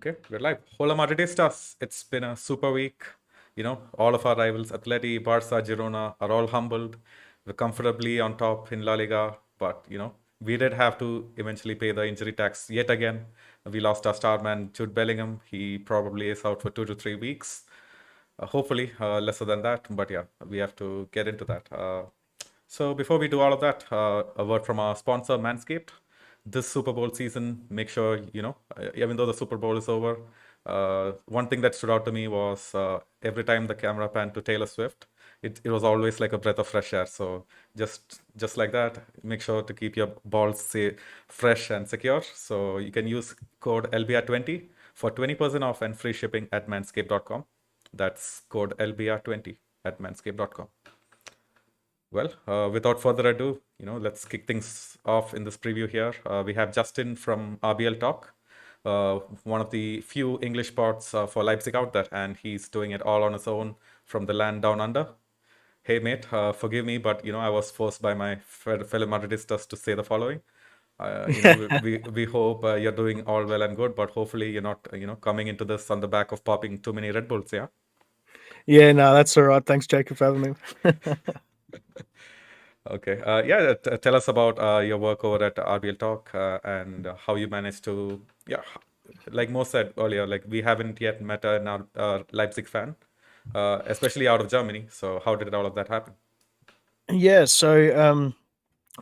Okay, we're live. Hola Madridistas. It's been a super week. All of our rivals, Atleti, Barca, Girona, are all humbled. We're comfortably on top in La Liga, but we did have to eventually pay the injury tax yet again. We lost our star man, Jude Bellingham. He probably is out for 2 to 3 weeks. Hopefully, lesser than that, but yeah, we have to get into that. So before we do all of that, a word from our sponsor, Manscaped. This Super Bowl season, make sure, even though the Super Bowl is over, one thing that stood out to me was every time the camera panned to Taylor Swift, it was always like a breath of fresh air. So just like that, make sure to keep your balls say fresh and secure. So you can use code LBR20 for 20% off and free shipping at manscaped.com. That's code LBR20 at manscaped.com. Well, without further ado, let's kick things off in this preview here. We have Justin from RBL Talk, one of the few English pods for Leipzig out there, and he's doing it all on his own from the land down under. Hey, mate, forgive me, but I was forced by my fellow Madridistas to say the following. We hope you're doing all well and good, but hopefully you're not, coming into this on the back of popping too many Red Bulls, yeah? Yeah, no, that's all right. Thanks, Jacob, for having me. Okay. Tell us about your work over at RBL Talk and how you managed to, like Mo said earlier, like we haven't yet met an Leipzig fan, especially out of Germany. So how did all of that happen? Yeah, so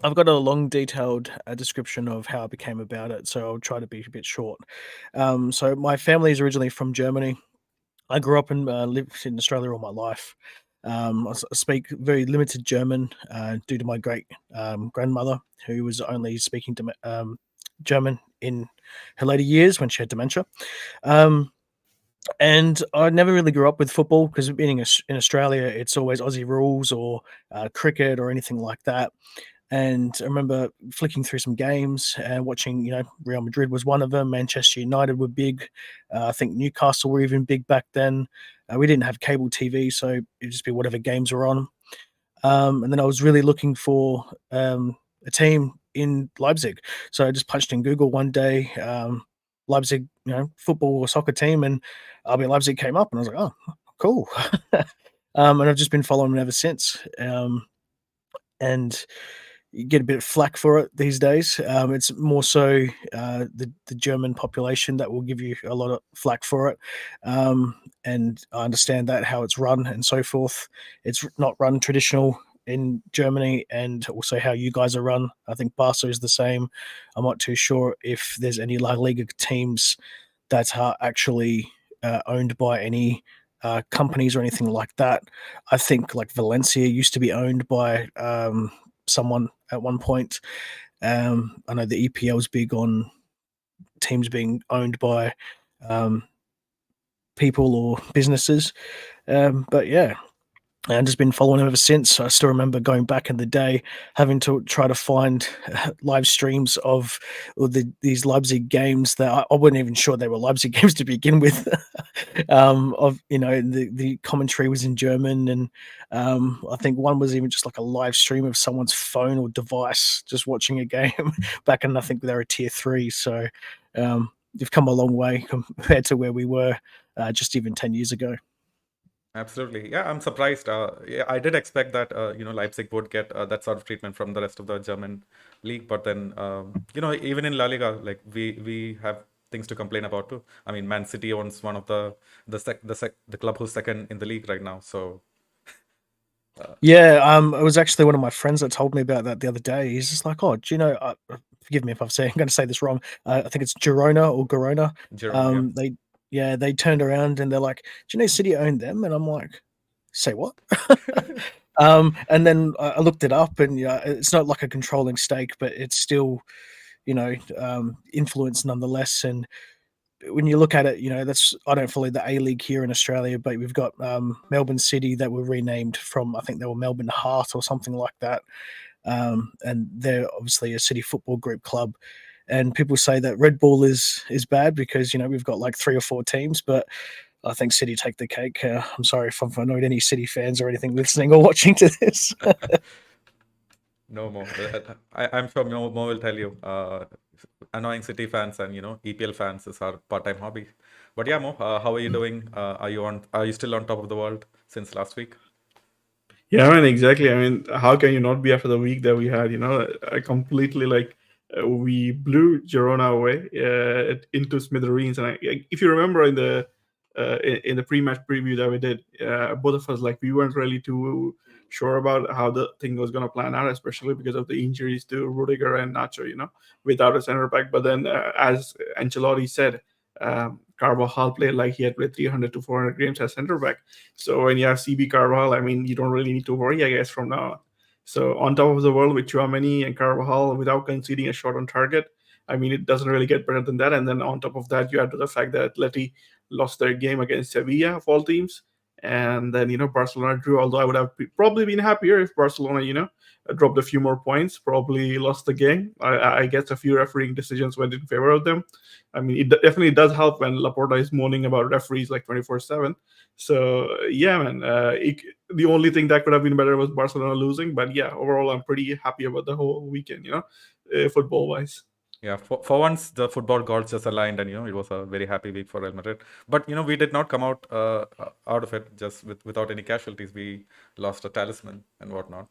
I've got a long, detailed description of how I became about it. So I'll try to be a bit short. So my family is originally from Germany. I grew up and lived in Australia all my life. I speak very limited German due to my great grandmother, who was only speaking German in her later years when she had dementia. Um, And I never really grew up with football because being in Australia, it's always Aussie rules or cricket or anything like that. And I remember flicking through some games and watching, Real Madrid was one of them. Manchester United were big. I think Newcastle were even big back then. We didn't have cable TV, so it'd just be whatever games were on. And then I was really looking for a team in Leipzig. So I just punched in Google one day, Leipzig, football or soccer team, and RB Leipzig came up, and I was like, oh, cool. And I've just been following them ever since. And you get a bit of flack for it these days. It's more so the German population that will give you a lot of flack for it. And I understand that how it's run and so forth. It's not run traditional in Germany, and also how you guys are run. I think Barca is the same. I'm not too sure if there's any La Liga teams that are actually owned by any companies or anything like that. I think like Valencia used to be owned by someone at one point. I know the EPL is big on teams being owned by people or businesses. But yeah, and just been following him ever since. I still remember going back in the day, having to try to find live streams of these Leipzig games that I wasn't even sure they were Leipzig games to begin with. The commentary was in German, and I think one was even just like a live stream of someone's phone or device just watching a game back in, I think they were tier 3. So you've come a long way compared to where we were just even 10 years ago. Absolutely. Yeah, I'm surprised. Yeah, I did expect that, Leipzig would get that sort of treatment from the rest of the German league. But then, even in La Liga, like we have things to complain about too. I mean, Man City owns one of the club who's second in the league right now. So Yeah, it was actually one of my friends that told me about that the other day. He's just like, "Oh, do you know?" Forgive me if I'm going to say this wrong. I think it's Girona or Girona. Girona, yeah. They turned around and they're like, "Do you know City owned them?" And I'm like, "Say what?" And then I looked it up, and it's not like a controlling stake, but it's still, influence nonetheless. And when you look at it, that's I don't follow the A League here in Australia, but we've got Melbourne City that were renamed from, I think they were Melbourne Heart or something like that, and they're obviously a City Football Group club. And people say that Red Bull is bad because we've got like 3 or 4 teams, but I think City take the cake. I'm sorry if I've annoyed any City fans or anything listening or watching to this. No more. I'm sure Mo will tell you. Annoying City fans and EPL fans is our part-time hobby. But yeah, Mo, how are you doing? Are you still on top of the world since last week? Yeah, I mean, exactly. I mean, how can you not be after the week that we had? I completely we blew Girona away into smithereens. And if you remember in the pre-match preview that we did, both of us we weren't really too sure about how the thing was going to plan out, especially because of the injuries to Rudiger and Nacho. Without a center back. But then, as Ancelotti said, Carvajal played like he had played 300 to 400 games as center back. So when you have CB Carvajal, I mean, you don't really need to worry, I guess, from now on. So on top of the world with Chouameni and Carvajal without conceding a shot on target, I mean, it doesn't really get better than that. And then on top of that, you add to the fact that Atleti lost their game against Sevilla of all teams. And then, Barcelona drew, although I would have probably been happier if Barcelona, dropped a few more points, probably lost the game. I guess a few refereeing decisions went in favor of them. I mean, it definitely does help when Laporta is moaning about referees like 24/7. So yeah, man. The only thing that could have been better was Barcelona losing, but yeah, overall, I'm pretty happy about the whole weekend. Football wise. Yeah, for once the football gods just aligned, and it was a very happy week for Real Madrid. But we did not come out of it just without any casualties. We lost a talisman and whatnot.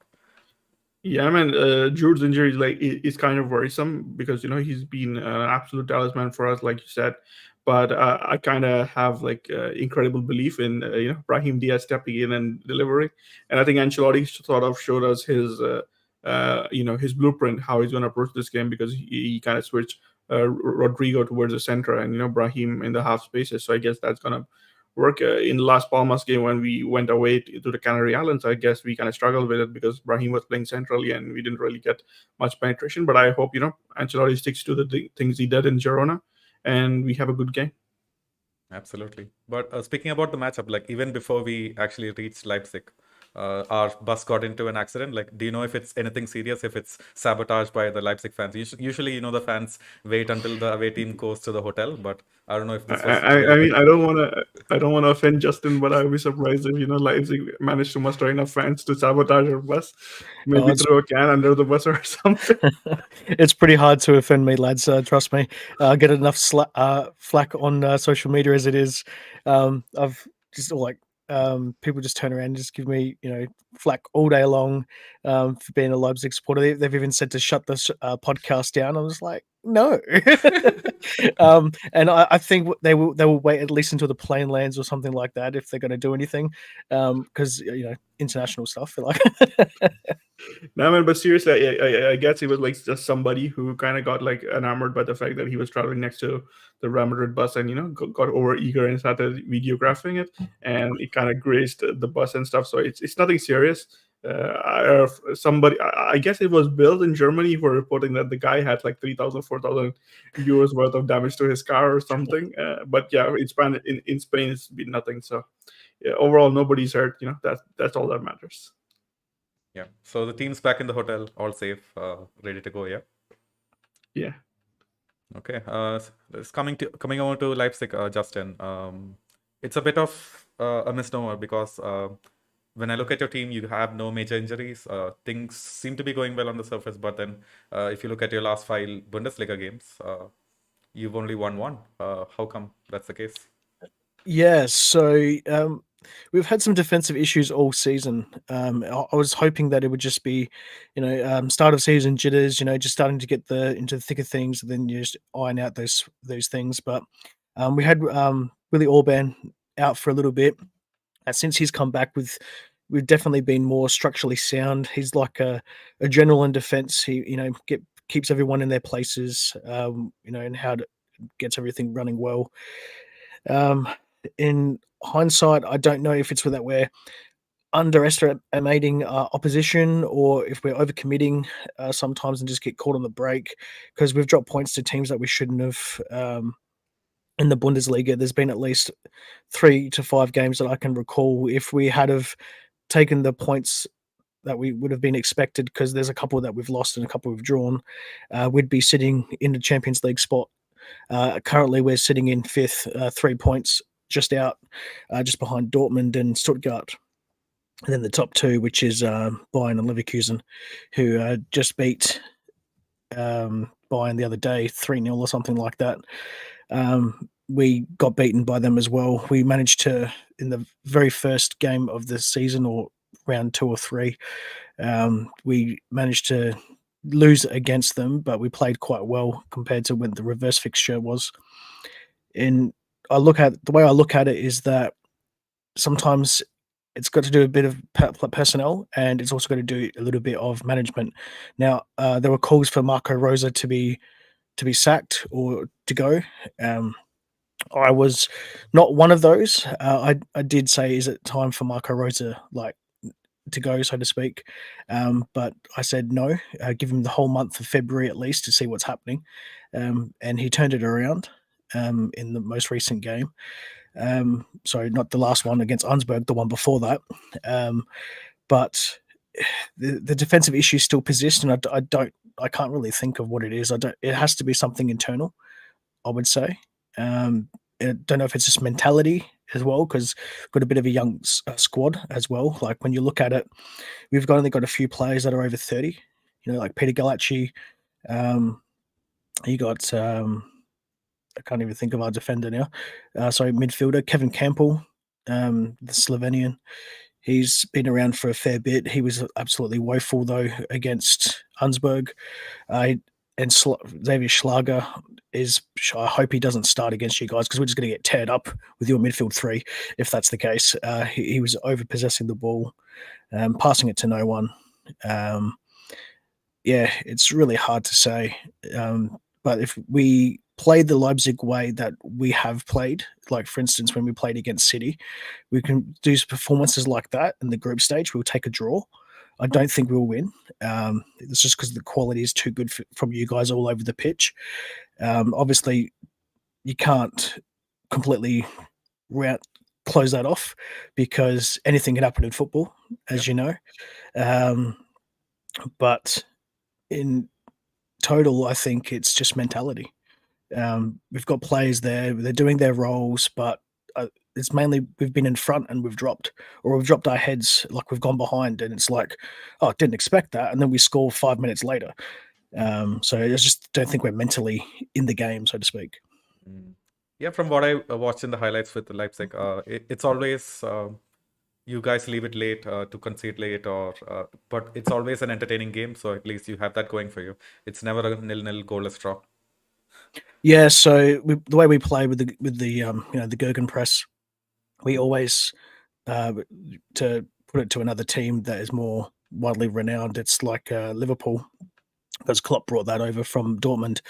Yeah, man. Jude's injury is kind of worrisome because he's been an absolute talisman for us, like you said. But I kind of have incredible belief in Brahim Diaz stepping in and delivering, and I think Ancelotti sort of showed us his blueprint how he's going to approach this game because he kind of switched Rodrigo towards the center and Brahim in the half spaces. So I guess that's going to work in Las Palmas game when we went away to the Canary Islands. I guess we kind of struggled with it because Brahim was playing centrally and we didn't really get much penetration. But I hope Ancelotti sticks to the things he did in Girona and we have a good game. Absolutely. But speaking about the matchup, even before we actually reached Leipzig, our bus got into an accident. Do you know if it's anything serious, if it's sabotage by the Leipzig fans? Usually, the fans wait until the away team goes to the hotel, but I don't know if this was. I mean, I don't want to offend Justin, but I would be surprised if Leipzig managed to muster enough fans to sabotage our bus, maybe throw a can under the bus or something. It's pretty hard to offend me, lads. Trust me. I get enough flack on social media as it is. I've just people just turn around and just give me, flack all day long for being a Leipzig supporter. They've even said to shut this podcast down. I was like, no. And I think they will wait at least until the plane lands or something like that if they're going to do anything, because international stuff. No, man, but seriously, I guess it was just somebody who kind of got enamored by the fact that he was traveling next to the Real Madrid bus and got over eager and started videographing it, and it kind of grazed the bus and stuff. So it's nothing serious. I guess it was built in Germany who were reporting that the guy had 3,000, 4,000 euros worth of damage to his car or something. But yeah, in Spain it's been nothing. So yeah, overall nobody's hurt. That's all that matters. Yeah. So the team's back in the hotel, all safe, ready to go. Yeah. Yeah. Okay. It's coming over to Leipzig, Justin. It's a bit of a misnomer because when I look at your team, you have no major injuries. Things seem to be going well on the surface, but then if you look at your last 5 Bundesliga games, you've only won 1. How come that's the case? Yeah. So we've had some defensive issues all season. I was hoping that it would just be, start of season jitters, just starting to get into the thick of things, and then you just iron out those things. But we had Willie Orban out for a little bit. Since he's come back, we've definitely been more structurally sound. He's like a general in defense. He keeps everyone in their places. And how to gets everything running well. In hindsight, I don't know if it's that we're underestimating opposition or if we're overcommitting sometimes and just get caught on the break because we've dropped points to teams that we shouldn't have. In the Bundesliga, there's been at least 3 to 5 games that I can recall. If we had have taken the points that we would have been expected, because there's a couple that we've lost and a couple we've drawn, we'd be sitting in the Champions League spot. Currently, we're sitting in 5th, 3 points just out, just behind Dortmund and Stuttgart. And then the top 2, which is Bayern and Leverkusen, who just beat Bayern the other day, 3-0 or something like that. we got beaten by them as well. We managed to, in the very first game of the season, or round 2 or 3, we managed to lose against them, but we played quite well compared to when the reverse fixture was. In the way I look at it is that sometimes it's got to do a bit of personnel, and it's also got to do a little bit of management. Now, there were calls for Marco Rosa to be sacked or to go. I was not one of those. I did say, is it time for Marco Rosa to go, so to speak? But I said no. Give him the whole month of February at least to see what's happening. And he turned it around in the most recent game. Sorry, not the last one against Augsburg, the one before that. But the defensive issues still persist, and I can't really think of what it is. It has to be something internal, I would say. I don't know if it's just mentality as well, because we've got a bit of a young squad as well. Like, when you look at it, we've only got a few players that are over 30. Like Peter Galacci. You got I can't even think of our defender now. Midfielder Kevin Campbell, the Slovenian. He's been around for a fair bit. He was absolutely woeful though against Augsburg. Xavier Schlager is. I hope he doesn't start against you guys, because we're just going to get teared up with your midfield 3 if that's the case. He was overpossessing the ball, passing it to no one. It's really hard to say. But if we play the Leipzig way that we have played, like for instance when we played against City, we can do performances like that in the group stage. We'll take a draw. I don't think we'll win. It's just because the quality is too good from you guys all over the pitch. Obviously, you can't completely close that off, because anything can happen in football, as you know. But in total, I think it's just mentality. We've got players there; they're doing their roles, but it's mainly we've been in front and we've dropped our heads, like we've gone behind, and it's like, oh, didn't expect that, and then we score 5 minutes later. So I just don't think we're mentally in the game, so to speak. Yeah, from what I watched in the highlights with Leipzig, it's always you guys leave it late to concede late, but it's always an entertaining game. So at least you have that going for you. It's never a 0-0 goalless draw. Yeah, so the way we play with the the Gurgen press, we always to put it to another team that is more widely renowned. It's like Liverpool, because Klopp brought that over from Dortmund.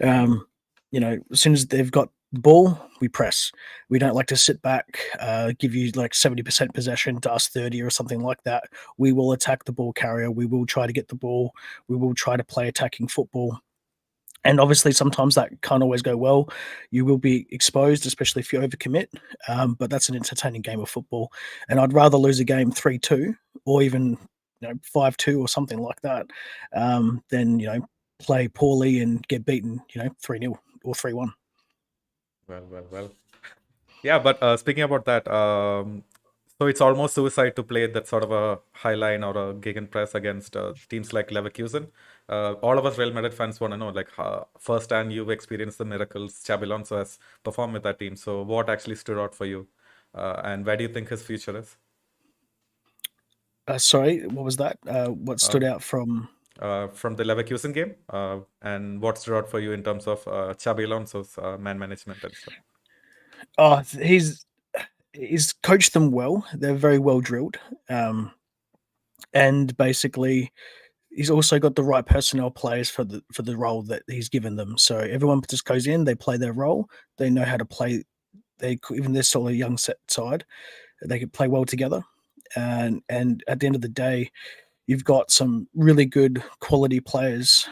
As soon as they've got the ball, we press. We don't like to sit back, give you like 70% possession to us 30 or something like that. We will attack the ball carrier. We will try to get the ball. We will try to play attacking football. And obviously, sometimes that can't always go well. You will be exposed, especially if you overcommit. But that's an entertaining game of football. And I'd rather lose a game 3-2 or even 5-2 or something like that than play poorly and get beaten 3-0 or 3-1. Well. Yeah, but speaking about that, so it's almost suicide to play that sort of a high line or a gegenpress against teams like Leverkusen. All of us Real Madrid fans want to know, like, firsthand you've experienced the miracles Xabi Alonso has performed with that team. So what actually stood out for you, and where do you think his future is? Sorry, what was that? What stood out from the Leverkusen game, and what stood out for you in terms of Xabi Alonso's man management and stuff? Oh, he's coached them well. They're very well drilled, and basically, he's also got the right personnel players for the role that he's given them. So everyone just goes in, they play their role, they know how to play. Even they're still a young set side, they can play well together. And at the end of the day, you've got some really good quality players.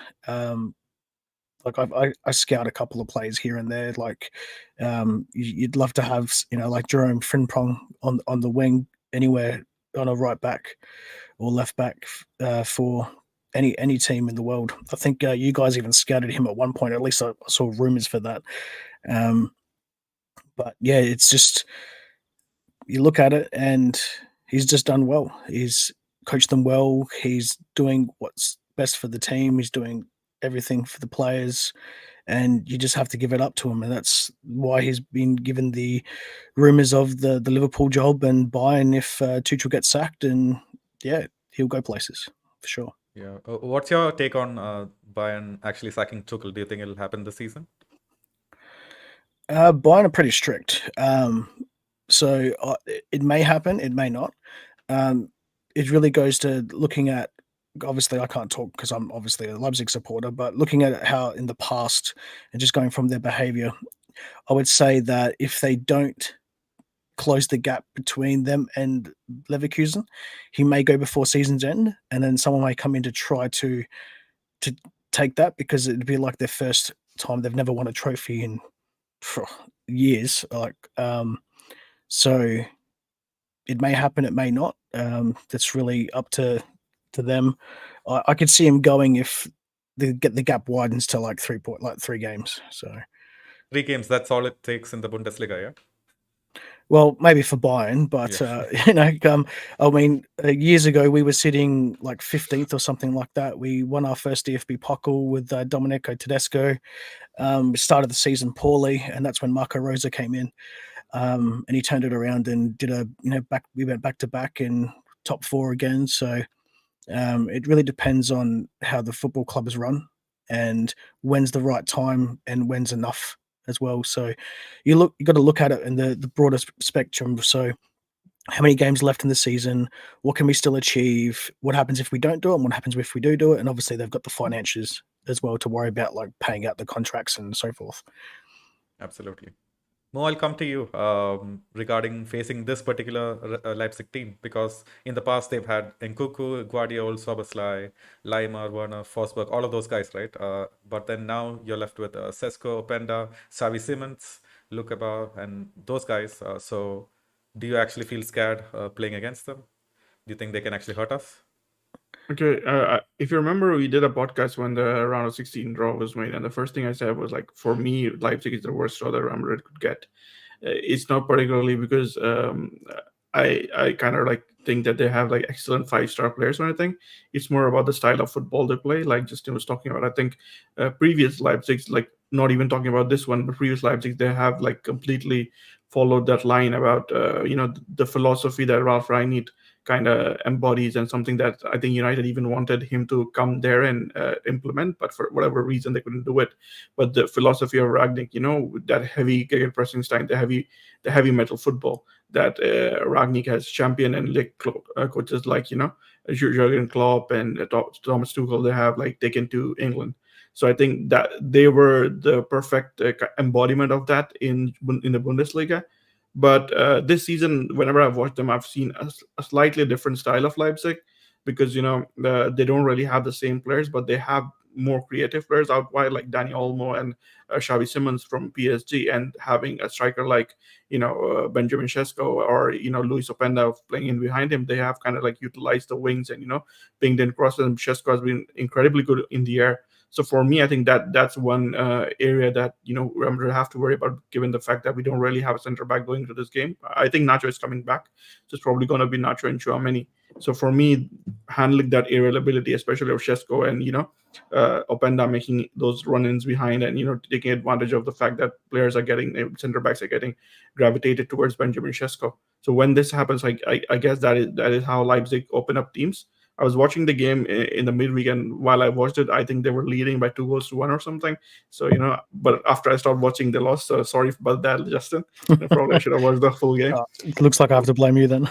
Like I scout a couple of players here and there. Like you'd love to have like Jerome Frimpong on the wing anywhere, on a right back or left back for any team in the world. I think you guys even scouted him at one point. At least I saw rumors for that. But yeah, it's just you look at it and he's just done well. He's coached them well. He's doing what's best for the team. He's doing everything for the players. and you just have to give it up to him. And that's why he's been given the rumours of the Liverpool job and Bayern if Tuchel gets sacked, and yeah, he'll go places for sure. Yeah. What's your take on Bayern actually sacking Tuchel? Do you think it'll happen this season? Bayern are pretty strict. So it may happen, it may not. It really goes to looking at, obviously I can't talk because I'm obviously a Leipzig supporter, but looking at how in the past and just going from their behavior, I would say that if they don't close the gap between them and Leverkusen, he may go before season's end, and then someone may come in to try to take that, because it'd be like their first time. They've never won a trophy in years. So it may happen, it may not. That's really up to them. I could see him going if they get the gap widens to like 3 games. So 3 games, that's all it takes in the Bundesliga, yeah? well, maybe for Bayern, but I mean, years ago we were sitting like 15th or something like that. We won our first DFB Pokal with Domenico Tedesco. We started the season poorly, and that's when Marco Rosa came in, and he turned it around and did we went back to back in top 4 again. So it really depends on how the football club is run and when's the right time and when's enough as well. So you got to look at it in the broader spectrum. So how many games left in the season? What can we still achieve? What happens if we don't do it? And what happens if we do it? And obviously they've got the finances as well to worry about, like paying out the contracts and so forth. Absolutely. Mo, I'll come to you regarding facing this particular Leipzig team, because in the past they've had Nkunku, Guardiola, Soboslai, Leimer, Werner, Forsberg, all of those guys, right? But then now you're left with Sesko, Openda, Xavi Simons, Lukeba, and those guys. So do you actually feel scared playing against them? Do you think they can actually hurt us? Okay, if you remember, we did a podcast when the round of 16 draw was made, and the first thing I said was like, for me, Leipzig is the worst draw that Real Madrid could get. It's not particularly because I kind of like think that they have like excellent 5-star players or anything. It's more about the style of football they play, like Justin was talking about. I think previous Leipzigs, like not even talking about this one, but previous Leipzig, they have like completely followed that line about the philosophy that Ralph Rangnick kind of embodies, and something that I think United even wanted him to come there and implement, but for whatever reason they couldn't do it. But the philosophy of Rangnick, that heavy gegenpressing style, the heavy metal football that Rangnick has championed, and like coaches like Jurgen Klopp and Thomas Tuchel, they have like taken to England. So I think that they were the perfect embodiment of that in the Bundesliga. But this season, whenever I've watched them, I've seen a slightly different style of Leipzig, because they don't really have the same players, but they have more creative players out wide, like Dani Olmo and Xavi Simons from PSG, and having a striker like Benjamin Sesko or Luis Openda playing in behind him. They have kind of like utilized the wings and pinged in crosses, and Sesko has been incredibly good in the air. So for me, I think that's one area that Real Madrid have to worry about, given the fact that we don't really have a center back going into this game. I think Nacho is coming back, so it's probably going to be Nacho and Tchouaméni. So for me, handling that aerial ability, especially of Sesko and Openda making those run-ins behind, and taking advantage of the fact that players are getting center backs are getting gravitated towards Benjamin Sesko. So when this happens, I guess that is how Leipzig open up teams. I was watching the game in the midweek, and while I watched it, I think they were leading by 2-1 or something. So but after I stopped watching, they lost. So sorry about that, Justin. Probably I should have watched the full game. It looks like I have to blame you then.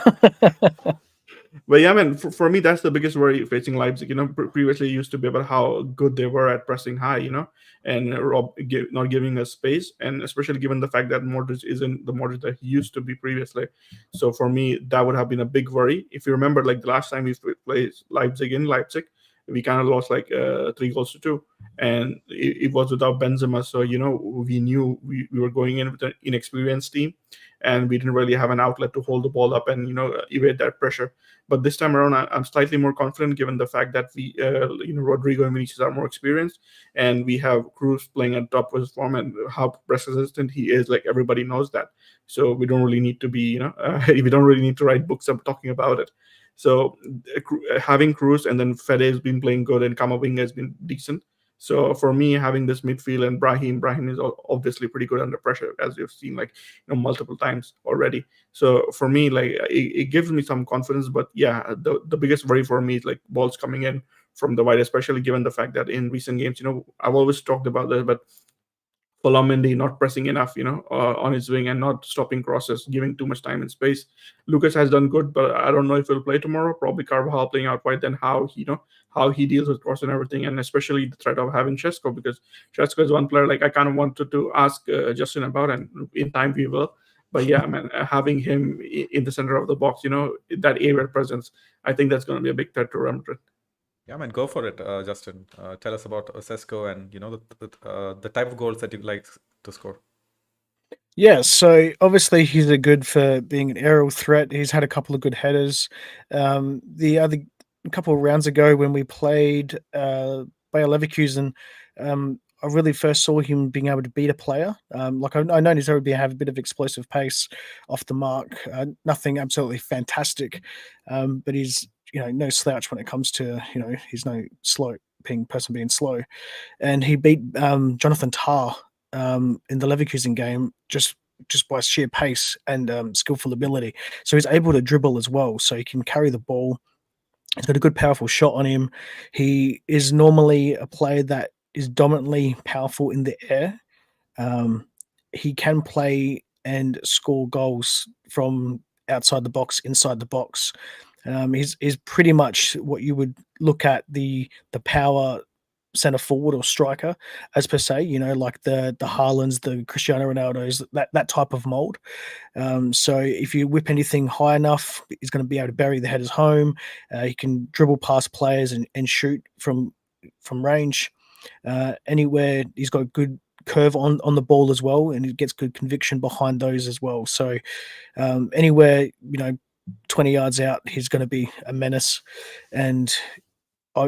But yeah, man, for me, that's the biggest worry facing Leipzig. Previously it used to be about how good they were at pressing high, and not giving us space, and especially given the fact that Modric isn't the Modric that he used to be previously. So for me, that would have been a big worry. If you remember, like the last time we played Leipzig in Leipzig, we kind of lost like 3-2, and it was without Benzema. So we knew we were going in with an inexperienced team, and we didn't really have an outlet to hold the ball up and evade that pressure. But this time around, I'm slightly more confident, given the fact that we Rodrigo and Vinicius are more experienced, and we have Kroos playing at top of his form, and how press resistant he is. Like everybody knows that, so we don't really need to be we don't really need to write books up talking about it. So having Kroos, and then Fede has been playing good, and Camavinga has been decent. So for me, having this midfield and Brahim is obviously pretty good under pressure, as you've seen multiple times already. So for me, it gives me some confidence. But yeah, the biggest worry for me is balls coming in from the wide, especially given the fact that in recent games, I've always talked about this, but Mendy not pressing enough, on his wing and not stopping crosses, giving too much time and space. Lucas has done good, but I don't know if he'll play tomorrow. Probably Carvajal playing out wide, then how he deals with cross and everything, and especially the threat of having Šeško, because Šeško is one player I kind of wanted to ask Justin about, and in time we will. But yeah, man, having him in the center of the box, that area presence, I think that's going to be a big threat to Real Madrid. Yeah, man, go for it, Justin. Tell us about Šeško and the type of goals that you like to score. Yeah, so obviously he's a good for being an aerial threat. He's had a couple of good headers. A couple of rounds ago when we played Bayer Leverkusen, I really first saw him being able to beat a player. I know he's already have a bit of explosive pace off the mark. Nothing absolutely fantastic, but he's no slouch when it comes to he's no person being slow, and he beat Jonathan Tah in the Leverkusen game just by sheer pace and skillful ability. So he's able to dribble as well. So he can carry the ball. He's got a good, powerful shot on him. He is normally a player that is dominantly powerful in the air. He can play and score goals from outside the box, inside the box. He's pretty much what you would look at the power center forward or striker as per se, like the Haalands, the Cristiano Ronaldos, that type of mold. So if you whip anything high enough, he's going to be able to bury the headers home. He can dribble past players and shoot from range. Anywhere, he's got a good curve on the ball as well, and he gets good conviction behind those as well. So anywhere, 20 yards out, he's going to be a menace. And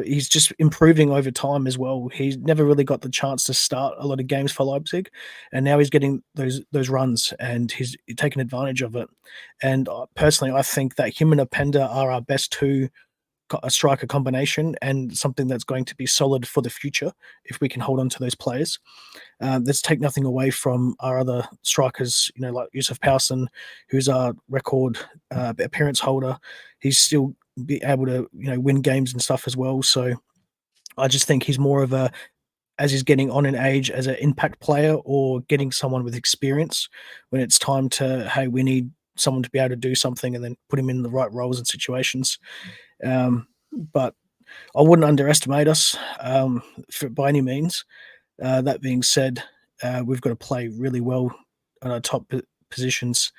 he's just improving over time as well. He's never really got the chance to start a lot of games for Leipzig, and now he's getting those runs, and he's taking advantage of it. And personally, I think that him and Openda are our best two a striker combination, and something that's going to be solid for the future if we can hold on to those players. Let's take nothing away from our other strikers, like Yusuf Poulsen, who's our record appearance holder. He's still be able to win games and stuff as well. So I just think he's more of as he's getting on in age, as an impact player or getting someone with experience when it's time to, hey, we need someone to be able to do something, and then put him in the right roles and situations. But I wouldn't underestimate us by any means. That being said, we've got to play really well on our top positions.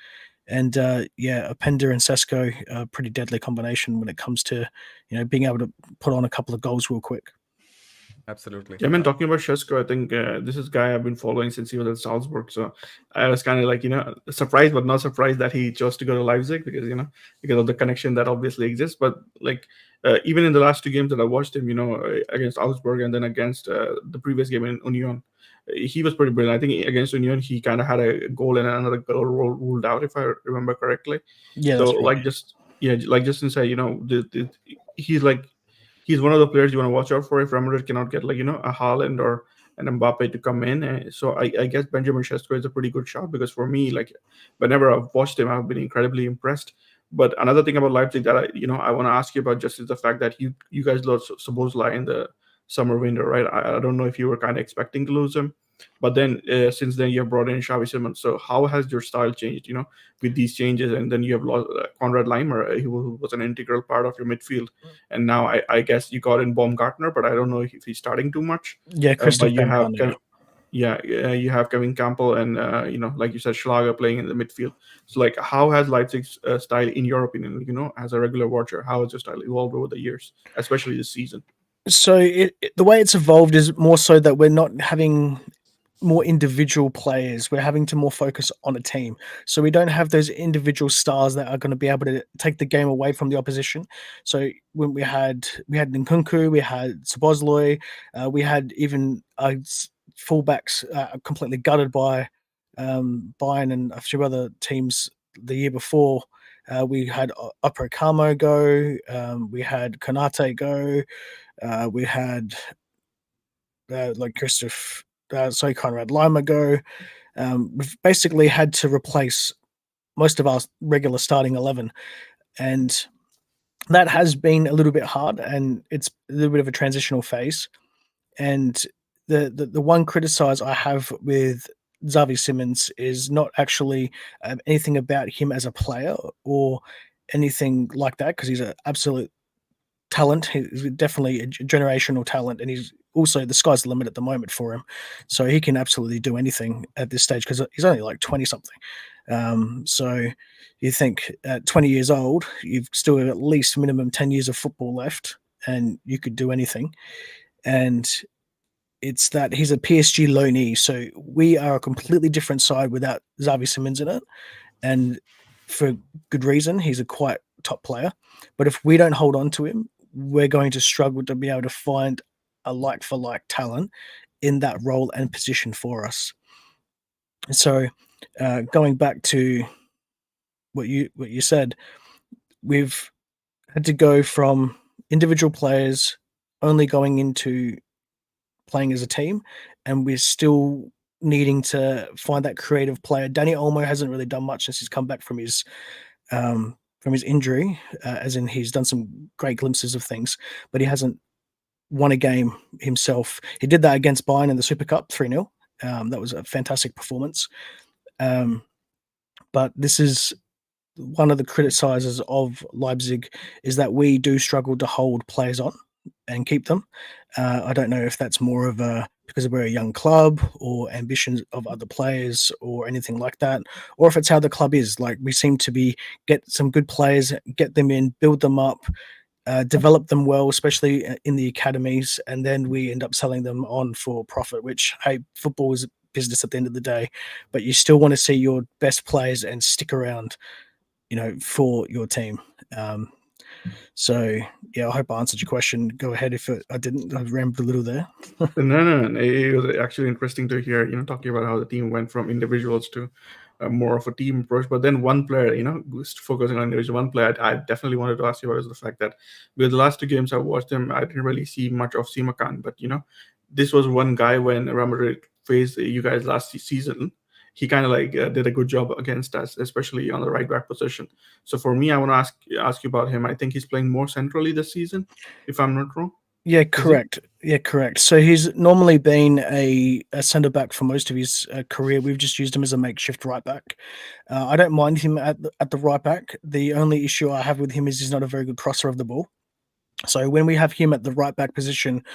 And Openda and Šeško are a pretty deadly combination when it comes to being able to put on a couple of goals real quick. Absolutely. Yeah, I mean, talking about Šeško, I think this is a guy I've been following since he was at Salzburg. So I was kind of surprised, but not surprised that he chose to go to Leipzig because of the connection that obviously exists. But even in the last two games that I watched him, against Augsburg and then against the previous game in Union, he was pretty brilliant. I think against Union, he kind of had a goal and another goal ruled out, if I remember correctly. Yeah, so that's right. like Justin said, he's one of the players you want to watch out for if Real Madrid cannot get a Haaland or an Mbappe to come in. So I guess Benjamin Šeško is a pretty good shot, because for me, whenever I've watched him, I've been incredibly impressed. But another thing about Leipzig that I want to ask you about just is the fact that you guys lost Szoboszlai in the summer window, right? I don't know if you were kind of expecting to lose him, but then since then you have brought in Xavi Simons. So how has your style changed, with these changes? And then you have lost Konrad Leimer, who was an integral part of your midfield. And now I guess you got in Baumgartner, but I don't know if he's starting too much. Yeah, Christoph but you have Baumgartner. you have Kevin Campbell and like you said, Schlager playing in the midfield. So how has Leipzig's style, in your opinion, as a regular watcher, how has your style evolved over the years, especially this season? So the way it's evolved is more so that we're not having more individual players. We're having to more focus on a team. So we don't have those individual stars that are going to be able to take the game away from the opposition. So when we had Nkunku, we had Szoboszlai, we had even fullbacks completely gutted by Bayern and a few other teams the year before. We had Upamecano go, we had Konate go, we had like Conrad Lima go. We've basically had to replace most of our regular starting 11, and that has been a little bit hard, and it's a little bit of a transitional phase. And the one criticize I have with Xavi Simons is not actually anything about him as a player or anything like that, because he's an absolute talent. He's definitely a generational talent, and he's also, the sky's the limit at the moment for him. So he can absolutely do anything at this stage because he's only like 20 something. So you think at 20 years old, you've still got at least minimum 10 years of football left, and you could do anything. And it's that he's a PSG loanee, so we are a completely different side without Xavi Simons in it, and for good reason. He's a quite top player, but if we don't hold on to him, we're going to struggle to be able to find a like for like talent in that role and position for us. So, going back to what you said, we've had to go from individual players only going into playing as a team, and we're still needing to find that creative player. Danny Olmo hasn't really done much since he's come back from his injury, as in he's done some great glimpses of things, but he hasn't won a game himself. He did that against Bayern in the Super Cup 3-0. That was a fantastic performance. But this is one of the criticizers of Leipzig, is that we do struggle to hold players on and keep them. I don't know if that's more of because we're a young club or ambitions of other players or anything like that, or if it's how the club is. Like, we seem to get some good players, get them in, build them up, develop them well, especially in the academies, and then we end up selling them on for profit, which, hey, football is a business at the end of the day, but you still want to see your best players and stick around, for your team. So yeah, I hope I answered your question. Go ahead if I didn't. I rambled a little there. No. It was actually interesting to hear, talking about how the team went from individuals to more of a team approach. But then one player, focusing on individual, one player I definitely wanted to ask you about is the fact that with the last two games I watched him, I didn't really see much of Simakan. But, this was one guy when Real Madrid faced you guys last season. He kind of did a good job against us, especially on the right back position. So for me, I want to ask you about him. I think he's playing more centrally this season, if I'm not wrong. Yeah, correct. Yeah, correct. So he's normally been a centre back for most of his career. We've just used him as a makeshift right back. I don't mind him at the right back. The only issue I have with him is he's not a very good crosser of the ball. So when we have him at the right back position,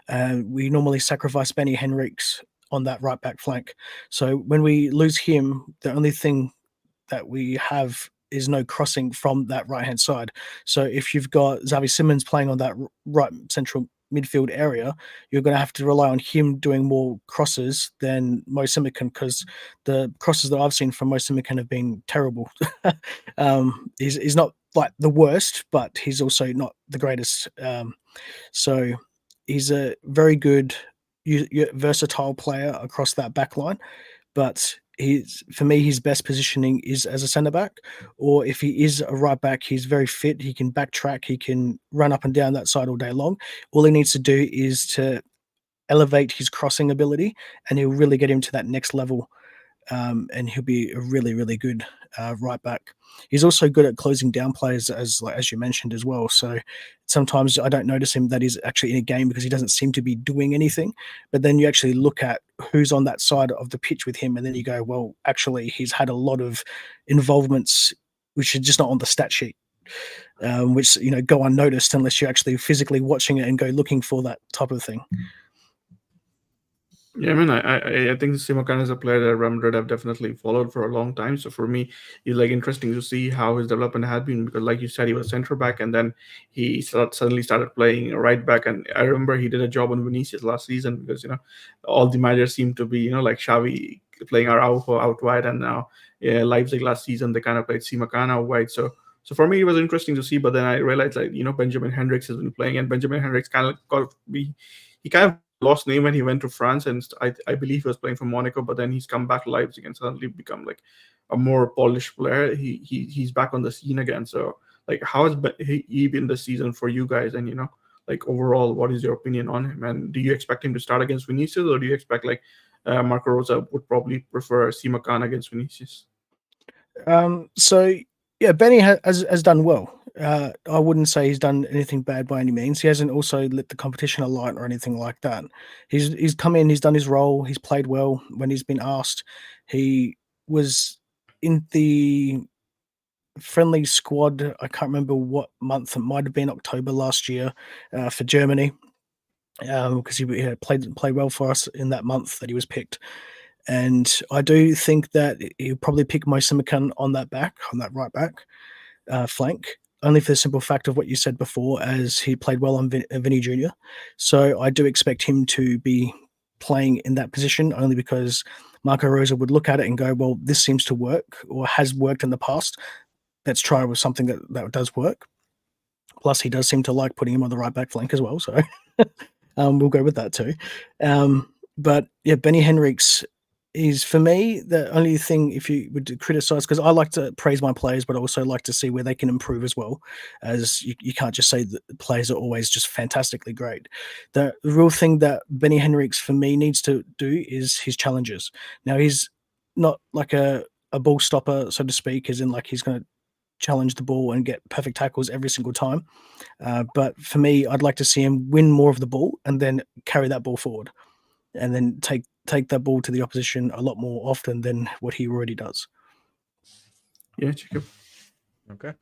we normally sacrifice Benny Henriques on that right back flank. So when we lose him, the only thing that we have is no crossing from that right hand side. So if you've got Xavi Simons playing on that right central midfield area, you're going to have to rely on him doing more crosses than Mo Simakan, because the crosses that I've seen from Mo Simakan have been terrible. He's not like the worst, but he's also not the greatest. So he's a very good, versatile player across that back line, but for me, his best positioning is as a centre back, or if he is a right back, he's very fit. He can backtrack. He can run up and down that side all day long. All he needs to do is to elevate his crossing ability, and he'll really get him to that next level. And he'll be a really, really good right back. He's also good at closing down players, as you mentioned as well. So sometimes I don't notice him that he's actually in a game because he doesn't seem to be doing anything. But then you actually look at who's on that side of the pitch with him, and then you go, well, actually, he's had a lot of involvements which are just not on the stat sheet, which go unnoticed unless you're actually physically watching it and go looking for that type of thing. Yeah, I mean, I think Simakan is a player that Real Madrid have definitely followed for a long time. So for me, it's interesting to see how his development had been, because like you said, he was center back, and then he suddenly started playing right back. And I remember he did a job on Vinicius last season, because all the managers seem to be like Xavi playing Araujo out wide, and now Leipzig last season they kind of played Simakan out wide. So for me, it was interesting to see. But then I realized Benjamin Henriques has been playing, and Benjamin Henriques he kind of lost name when he went to France, and I believe he was playing for Monaco, but then he's come back to Leipzig and suddenly become like a more polished player. He's back on the scene again. So how has he been this season for you guys? And like overall, what is your opinion on him? And do you expect him to start against Vinicius, or do you expect like Marco Rosa would probably prefer Sima Khan against Vinicius? So yeah, Benny has done well. I wouldn't say he's done anything bad by any means. He hasn't also lit the competition alight or anything like that. He's come in, he's done his role, he's played well when he's been asked. He was in the friendly squad. I can't remember what month. It might have been October last year for Germany, because he played well for us in that month that he was picked. And I do think that he'll probably pick Mo Simakan on that right back flank, only for the simple fact of what you said before, as he played well on Vinny Jr. So I do expect him to be playing in that position, only because Marco Rosa would look at it and go, well, this seems to work or has worked in the past. Let's try with something that does work. Plus, he does seem to like putting him on the right back flank as well. So we'll go with that too. But yeah, Benny Henriques is, for me, the only thing, if you would criticize, because I like to praise my players, but I also like to see where they can improve as well, as you can't just say that the players are always just fantastically great. The real thing that Benny Henriques, for me, needs to do is his challenges. Now, he's not like a ball stopper, so to speak, as in like he's going to challenge the ball and get perfect tackles every single time. But for me, I'd like to see him win more of the ball and then carry that ball forward, and then take that ball to the opposition a lot more often than what he already does. Yeah, Jacob. Okay.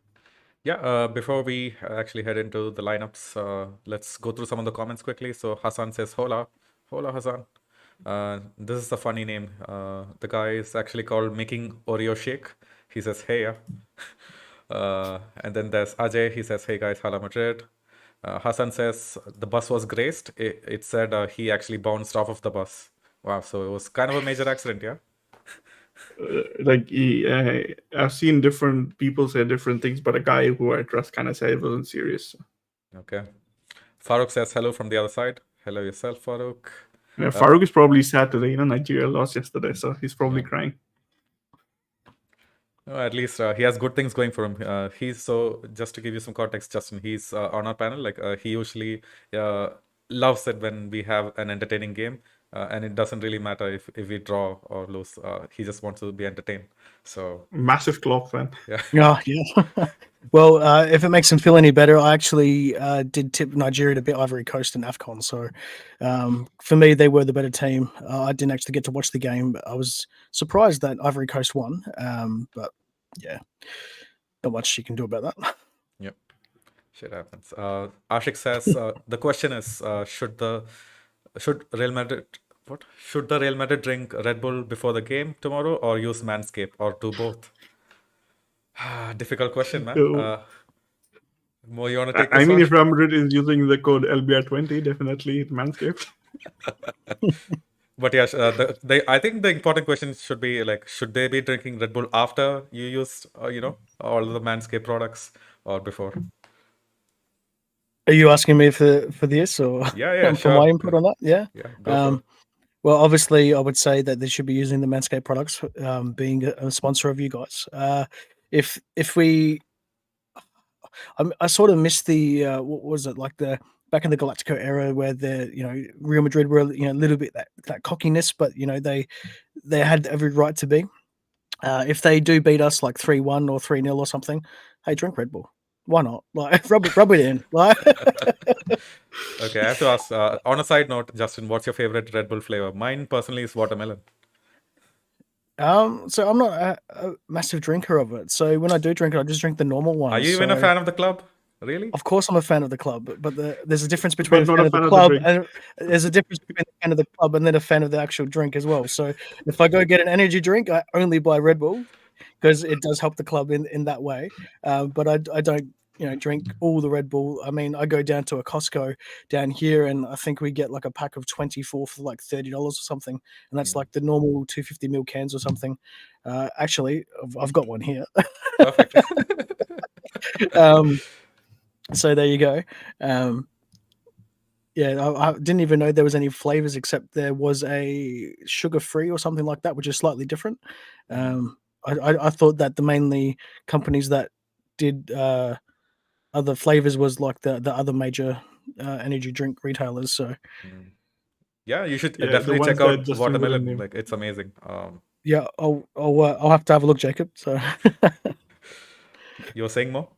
Yeah, before we actually head into the lineups, let's go through some of the comments quickly. So Hassan says, hola. Hola, Hassan. This is a funny name. The guy is actually called Making Oreo Shake. He says, hey, yeah. And then there's Ajay. He says, hey, guys, Hala Madrid. Hassan says, the bus was graced. It said he actually bounced off of the bus. Wow, so it was kind of a major accident, yeah? I've seen different people say different things, but a guy who I trust kind of said it wasn't serious. So. Okay. Farouk says hello from the other side. Hello yourself, Farouk. Yeah, Farouk is probably sad today. Nigeria lost yesterday, so he's probably crying. At least he has good things going for him. Just to give you some context, Justin, he's on our panel. He usually loves it when we have an entertaining game. And it doesn't really matter if we draw or lose. He just wants to be entertained. So massive Klopp fan. Yeah. Well, if it makes him feel any better, I actually did tip Nigeria to beat Ivory Coast in AFCON. So for me, they were the better team. I didn't actually get to watch the game, but I was surprised that Ivory Coast won. But yeah, not much you can do about that. Yep, shit happens. Ashik says the question is should the Real Madrid drink Red Bull before the game tomorrow, or use Manscaped, or do both? Difficult question, man. Mo, you want to take this one? If Real Madrid is using the code LBR20, definitely Manscaped. But yeah, I think the important question should be should they be drinking Red Bull after you use, all the Manscaped products, or before? Are you asking me for this, or sure. for my input on that? Yeah. Go for it. Well, obviously, I would say that they should be using the Manscaped products, being a sponsor of you guys. If we, I sort of missed the what was it, like the back in the Galactico era, where the Real Madrid were a little bit that cockiness, but they had every right to be. If they do beat us like 3-1 or 3-0 or something, hey, drink Red Bull. Why not? Like rub it in. Like. Okay, I have to ask. On a side note, Justin, what's your favorite Red Bull flavor? Mine personally is watermelon. So I'm not a massive drinker of it. So when I do drink it, I just drink the normal one. Are you even a fan of the club? Really? Of course, I'm a fan of the club, but there's a difference between a fan of the club and there's a difference between a fan of the club and then a fan of the actual drink as well. So if I go get an energy drink, I only buy Red Bull because it does help the club in that way. But I don't drink all the Red Bull. I mean, I go down to a Costco down here, and I think we get like a pack of 24 for like $30 or something, and that's like the normal 250ml cans or something. Actually, I've got one here. Perfect. So there you go. I didn't even know there was any flavors, except there was a sugar-free or something like that, which is slightly different. I thought that the mainly companies that did other flavors was like the other major energy drink retailers. So Yeah, you should Yeah, the definitely ones check that out Justin wouldn't Watermelon. name. Like, it's amazing. yeah, I'll have to have a look, Jacob. So You were saying more?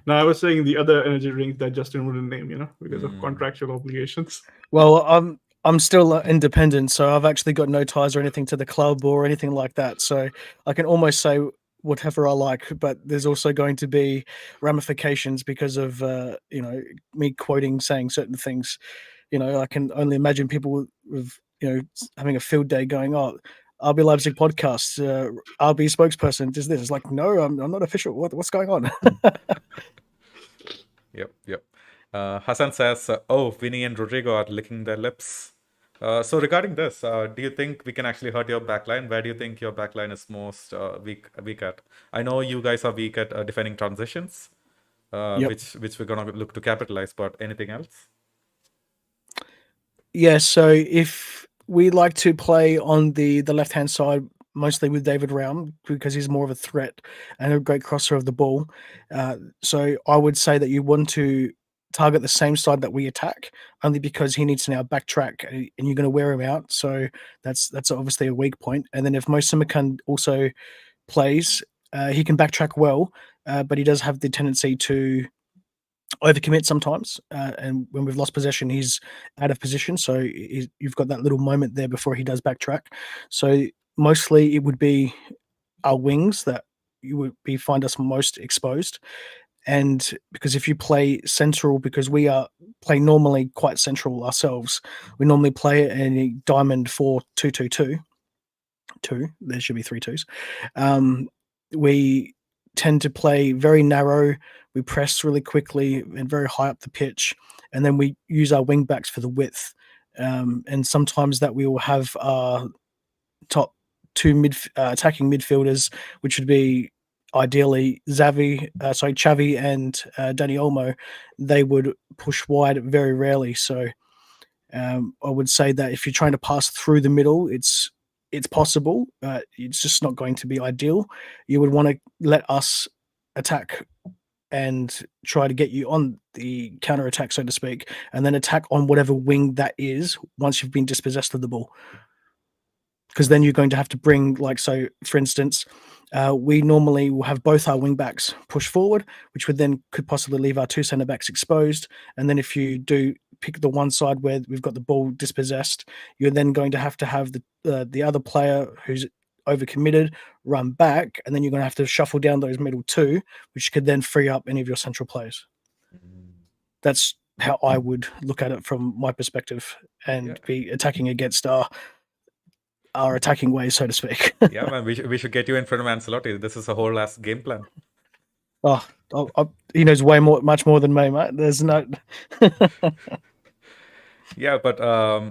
No, I was saying the other energy drink that Justin wouldn't name, because of contractual obligations. well, I'm still independent, so I've actually got no ties or anything to the club or anything like that. So I can almost say whatever I like, but there's also going to be ramifications because of me quoting saying certain things. I can only imagine people with having a field day going, "Oh, RB Leipzig podcast, RB spokesperson does this." It's like, no, I'm not official. What's going on? Yep. Hassan says, "Oh, Vinny and Rodrigo are licking their lips." So regarding this, do you think we can actually hurt your backline? Where do you think your backline is most weak at? I know you guys are weak at defending transitions, Yep. which we're gonna look to capitalize. But anything else? Yeah, so if we like to play on the left-hand side, mostly with David Raum, because he's more of a threat and a great crosser of the ball. So I would say that you want to target the same side that we attack, only because he needs to now backtrack and you're going to wear him out. So that's obviously a weak point. And then if Mo Simakan also plays, he can backtrack well, but he does have the tendency to overcommit sometimes, and when we've lost possession, he's out of position. So you've got that little moment there before he does backtrack. So mostly it would be our wings that you would find us most exposed. And because if you play central, because we play normally quite central ourselves, we normally play it in a diamond 4-2-2-2. There should be 3 twos. We tend to play very narrow. We press really quickly and very high up the pitch, and then we use our wing backs for the width. And sometimes that we will have our top two attacking midfielders, which would be ideally Xavi and Danny Olmo. They would push wide very rarely. So I would say that if you're trying to pass through the middle, it's possible, but it's just not going to be ideal. You would want to let us attack and try to get you on the counter attack, so to speak, and then attack on whatever wing that is once you've been dispossessed of the ball. Because then you're going to have to bring, so for instance, we normally will have both our wing backs push forward, which would then could possibly leave our two centre backs exposed. And then if you do pick the one side where we've got the ball dispossessed, you're then going to have the other player who's overcommitted run back, and then you're going to have to shuffle down those middle two, which could then free up any of your central players. That's how I would look at it from my perspective, and be attacking against our attacking ways, so to speak. Yeah, man, we should get you in front of Ancelotti. This is a whole last game plan. Oh, he knows much more than me, mate. There's no. Yeah, but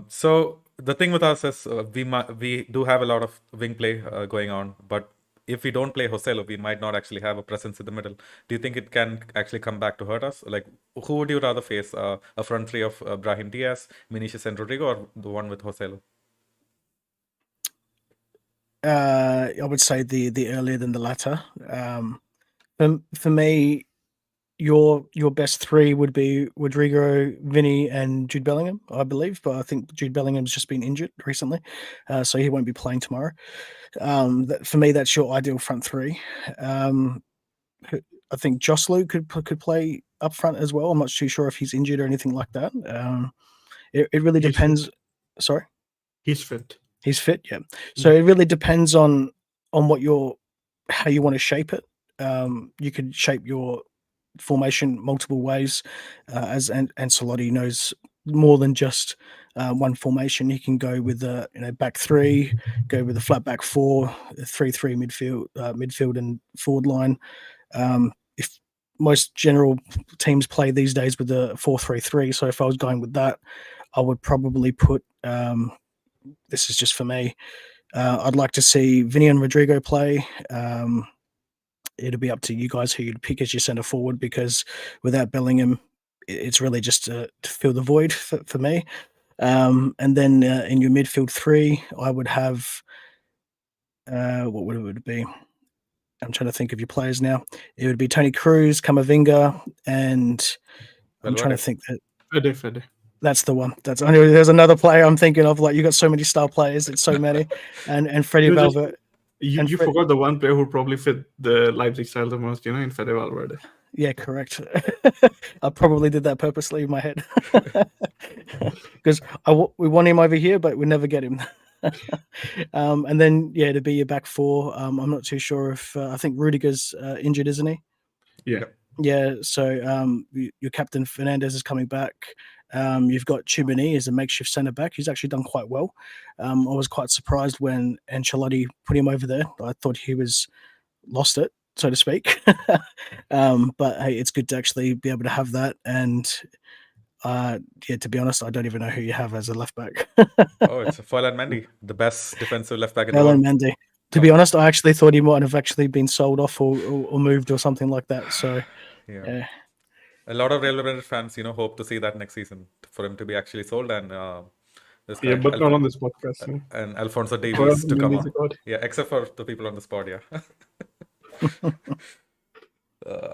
so the thing with us is we do have a lot of wing play going on, but if we don't play Joselo, we might not actually have a presence in the middle. Do you think it can actually come back to hurt us? Like, who would you rather face? A front three of Brahim Diaz, Vinicius, and Rodrigo, or the one with Joselo? I would say the earlier than the latter. For me, your best three would be Rodrigo, Vinny, and Jude Bellingham, I believe. But I think Jude Bellingham's just been injured recently, so he won't be playing tomorrow. For me, that's your ideal front three. I think Joslu could play up front as well. I'm not too sure if he's injured or anything like that. It really depends. Sorry, he's fit. He's fit, yeah. So it really depends on how you want to shape it. You could shape your formation multiple ways, as Ancelotti knows more than just one formation. You can go with a back three, go with a flat back 4, 3-3 midfield and forward line. If most general teams play these days with a 4-3-3, so if I was going with that, I would probably put. This is just for me. I'd like to see Vinny and Rodrigo play. It'll be up to you guys who you'd pick as your centre forward, because without Bellingham, it's really just to fill the void for me. And then in your midfield 3, I would have what would it be? I'm trying to think of your players now. It would be Tony Cruz, Camavinga, and I'm trying to think that Fede. that's the one. That's only there's another player I'm thinking of. Like you got so many star players, it's so many, and Freddie Valverde. You forgot the one player who probably fit the Leipzig style the most, in Fede Valverde. Yeah, correct. I probably did that purposely in my head because we want him over here, but we never get him. And then to be your back four, I'm not too sure if I think Rudiger's injured, isn't he? Yeah. Yeah. So your captain Fernandez is coming back. You've got Chimini as a makeshift centre back. He's actually done quite well. I was quite surprised when Ancelotti put him over there. I thought he was lost it, so to speak. But hey, it's good to actually be able to have that. And to be honest, I don't even know who you have as a left back. It's Ferland Mendy, the best defensive left back in the world. Mendy. To be honest, I actually thought he might have actually been sold off or moved or something like that. So yeah. A lot of Real Madrid fans, hope to see that next season for him to be actually sold and but not on this podcast. No. And Alphonso Davies to come on. Yeah, except for the people on the spot. Yeah.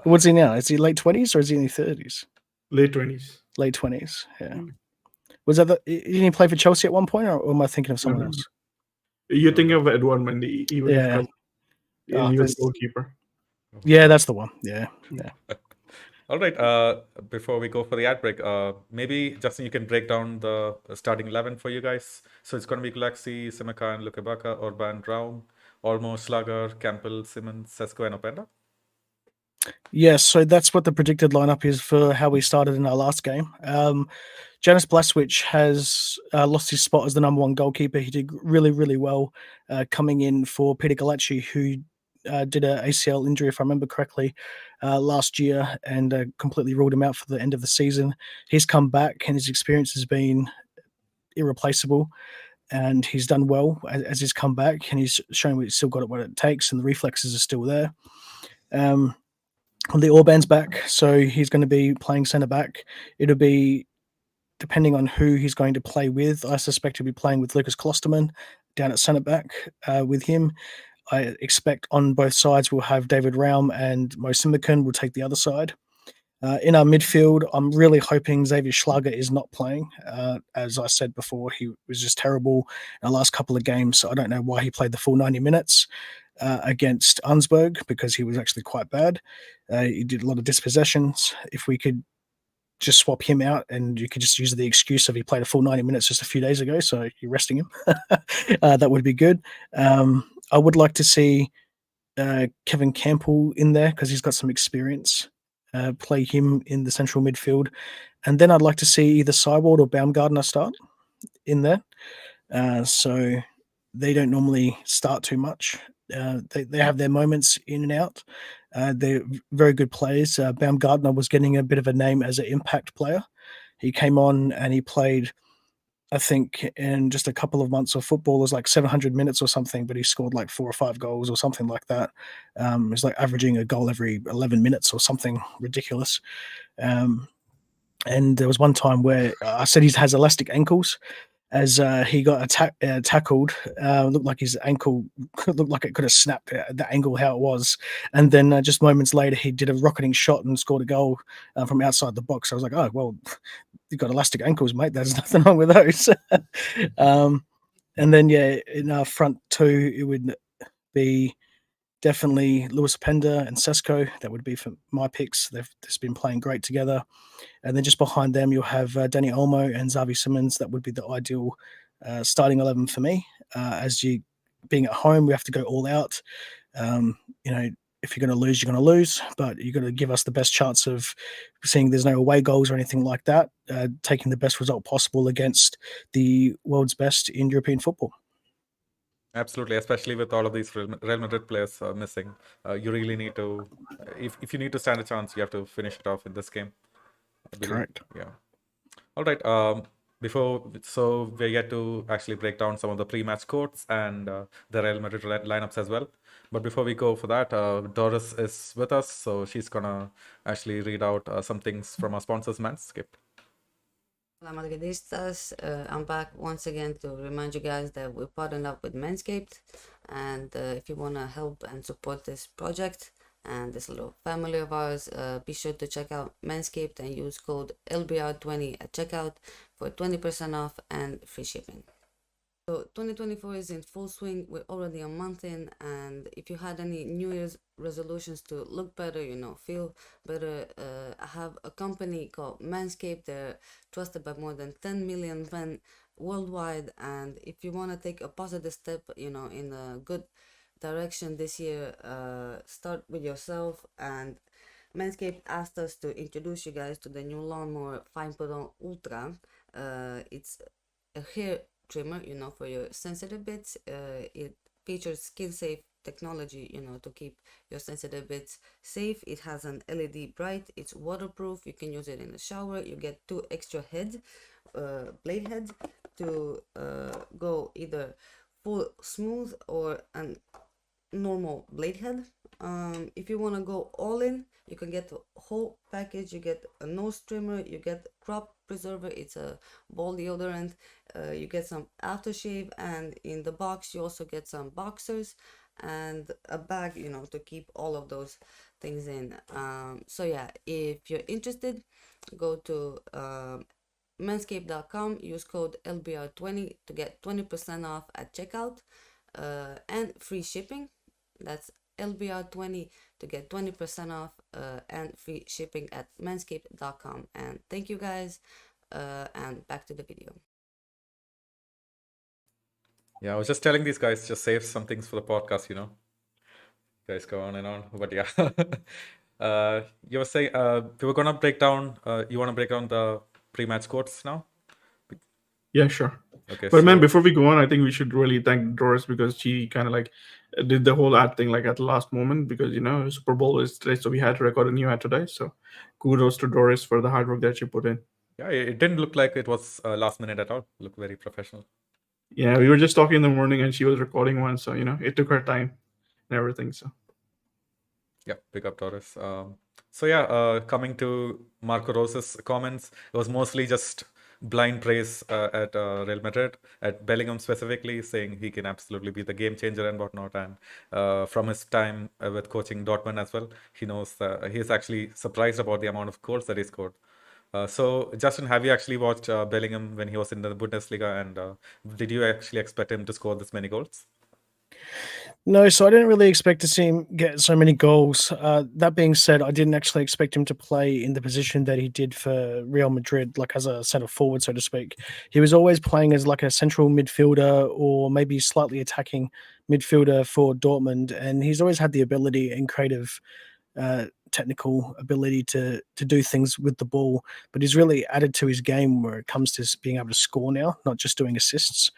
What's he now? Is he late 20s or is he in his 30s? Late 20s. Late 20s. Yeah. Was that didn't he play for Chelsea at one point, or am I thinking of someone else? You're thinking of Edouard Mendy. He was he was a goalkeeper. Yeah, that's the one. Yeah. All right. Before we go for the ad break, maybe Justin, you can break down the starting 11 for you guys. So it's going to be Galaxy, Simeka, and Lukebaka, Orban, Raum, Olmo, Schlager, Campbell, Simmons, Sesko, and Openda. Yes, so that's what the predicted lineup is for how we started in our last game. Janis Blaswich has lost his spot as the number one goalkeeper. He did really, really well coming in for Peter Galacci, who did an ACL injury, if I remember correctly, last year and completely ruled him out for the end of the season. He's come back and his experience has been irreplaceable. And he's done well as he's come back, and he's shown he's still got what it takes, and the reflexes are still there. The Orban's back, so he's going to be playing centre back. It'll be depending on who he's going to play with. I suspect he'll be playing with Lucas Klosterman down at centre back with him. I expect on both sides we'll have David Raum and Mo Simmerkin will take the other side. In our midfield, I'm really hoping Xavier Schlager is not playing. As I said before, he was just terrible in the last couple of games. So I don't know why he played the full 90 minutes against Arnsberg, because he was actually quite bad. He did a lot of dispossessions. If we could just swap him out and you could just use the excuse of he played a full 90 minutes just a few days ago, so you're resting him, that would be good. I would like to see Kevin Campbell in there because he's got some experience. Play him in the central midfield. And then I'd like to see either Seiwald or Baumgartner start in there. So they don't normally start too much. They have their moments in and out. They're very good players. Baumgartner was getting a bit of a name as an impact player. He came on and he played, I think, in just a couple of months of football, it was like 700 minutes or something, but he scored like 4 or 5 goals or something like that. It's like averaging a goal every 11 minutes or something ridiculous. And there was one time where I said he has elastic ankles, as he got tackled. Looked like his ankle looked like it could have snapped the angle how it was. And then just moments later, he did a rocketing shot and scored a goal from outside the box. I was like, oh, well, you've got elastic ankles, mate. There's nothing wrong with those. And then, in our front two, it would be definitely Lewis Openda and Sesko. That would be for my picks. They've just been playing great together. And then just behind them, you'll have Danny Olmo and Xavi Simons. That would be the ideal starting 11 for me. As you being at home, we have to go all out. If you're going to lose, you're going to lose, but you've got to give us the best chance of seeing there's no away goals or anything like that, taking the best result possible against the world's best in European football. Absolutely, especially with all of these Real Madrid players missing. You really need to, if you need to stand a chance, you have to finish it off in this game. Correct. Yeah. All right. So we're yet to actually break down some of the pre-match quotes and the Real Madrid lineups as well. But before we go for that, Doris is with us, so she's gonna actually read out some things from our sponsors, Manscaped. Hola Madridistas, I'm back once again to remind you guys that we're partnered up with Manscaped, and if you want to help and support this project, and this little family of ours. Be sure to check out Manscaped and use code LBR20 at checkout for 20% off and free shipping. So 2024 is in full swing. We're already a month in, and if you had any New Year's resolutions to look better, feel better, I have a company called Manscaped. They're trusted by more than 10 million men worldwide, and if you want to take a positive step, in a good direction this year, start with yourself. And Manscaped asked us to introduce you guys to the new lawnmower 5.0 Ultra. It's a hair trimmer, for your sensitive bits. It features skin safe technology, to keep your sensitive bits safe. It has an LED bright, it's waterproof, you can use it in the shower. You get 2 extra heads, blade heads, to go either full smooth or an normal blade head. If you want to go all in, you can get the whole package. You get a nose trimmer, you get crop preserver, it's a ball deodorant, you get some aftershave, and in the box you also get some boxers and a bag, to keep all of those things in. So yeah, if you're interested, go to manscaped.com, use code LBR20 to get 20% off at checkout, and free shipping. That's LBR20 to get 20% off and free shipping at manscaped.com. And thank you guys, and back to the video. Yeah, I was just telling these guys, just save some things for the podcast, You guys go on and on. But yeah. You were saying we were gonna break down you want to break down the pre-match quotes now? Yeah, sure. Okay. But man, so- before we go on, I think we should really thank Doris, because she kind of like did the whole ad thing like at the last moment, because Super Bowl is today, so we had to record a new ad today. So kudos to Doris for the hard work that she put in. yeah, it didn't look like it was last minute at all. It looked very professional. Yeah, we were just talking in the morning and she was recording one, so it took her time and everything. So Yeah, big up Doris. So yeah, coming to Marco Rose's comments, it was mostly just blind praise at Real Madrid, at Bellingham specifically, saying he can absolutely be the game changer and whatnot. And from his time with coaching Dortmund as well, he knows he's actually surprised about the amount of goals that he scored. So Justin, have you actually watched Bellingham when he was in the Bundesliga, and did you actually expect him to score this many goals? No, so I didn't really expect to see him get so many goals. That being said, I didn't actually expect him to play in the position that he did for Real Madrid, like as a centre forward, so to speak. He was always playing as like a central midfielder or maybe slightly attacking midfielder for Dortmund, and he's always had the ability and creative technical ability to do things with the ball, but he's really added to his game where it comes to being able to score now, not just doing assists.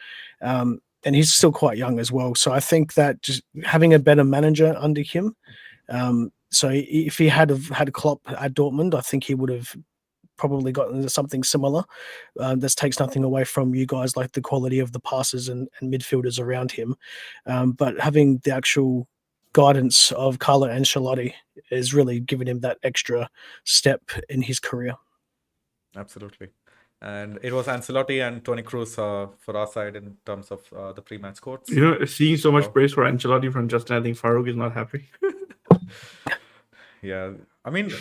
And he's still quite young as well. So I think that just having a better manager under him. So if he had Klopp at Dortmund, I think he would have probably gotten something similar. This takes nothing away from you guys, like the quality of the passes and midfielders around him. But having the actual guidance of Carlo Ancelotti is really giving him that extra step in his career. Absolutely. And it was Ancelotti and Toni Kroos for our side in terms of the pre-match quotes. Seeing so much Oh. praise for Ancelotti from Justin, I think Farouk is not happy. Yeah, I mean,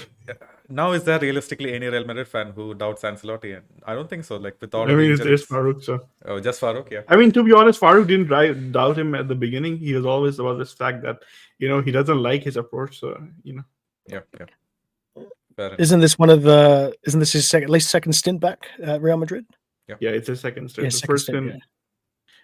now is there realistically any Real Madrid fan who doubts Ancelotti? And I don't think so. Like with all I of the mean, there's injuries. Farouk, so. Oh, just Farouk, yeah. I mean, to be honest, Farouk didn't doubt him at the beginning. He was always about this fact that, he doesn't like his approach. So, Yeah. Fair enough. Isn't this his at least second stint back at Real Madrid? Yeah, it's his second stint. Yeah, The second first stint, stint,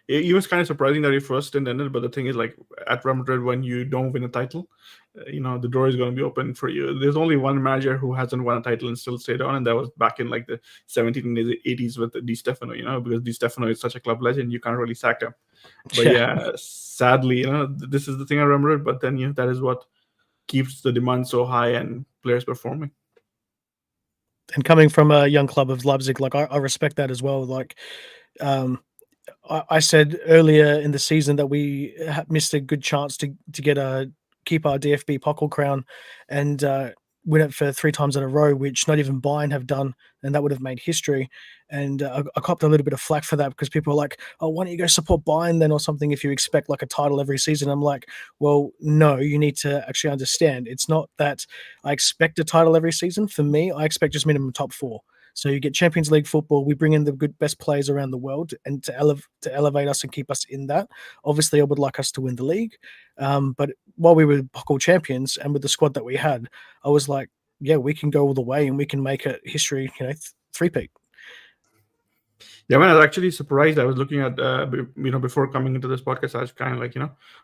it was kind of surprising that his first stint ended, but the thing is, like, at Real Madrid, when you don't win a title, the door is going to be open for you. There's only one manager who hasn't won a title and still stayed on, and that was back in like the 70s and 80s with Di Stefano, because Di Stefano is such a club legend, you can't really sack him. But yeah, sadly, this is the thing I remember, but then, that is what keeps the demand so high and players performing. And coming from a young club of Leipzig, like I respect that as well. Like, I said earlier in the season that we missed a good chance to keep our DFB Pokal crown, and win it for 3 times in a row, which not even Bayern have done, and that would have made history. And I copped a little bit of flack for that because people are like, "Oh, why don't you go support Bayern then or something if you expect like a title every season?" I'm like, well, no, you need to actually understand. It's not that I expect a title every season. For me, I expect just minimum top 4. So you get Champions League football. We bring in the good best players around the world, and to elevate us and keep us in that. Obviously, I would like us to win the league, but while we were called champions and with the squad that we had, I was like, yeah, we can go all the way and we can make it history. Three-peat. Yeah, man, I was actually surprised. I was looking at, before coming into this podcast, I was kind of like,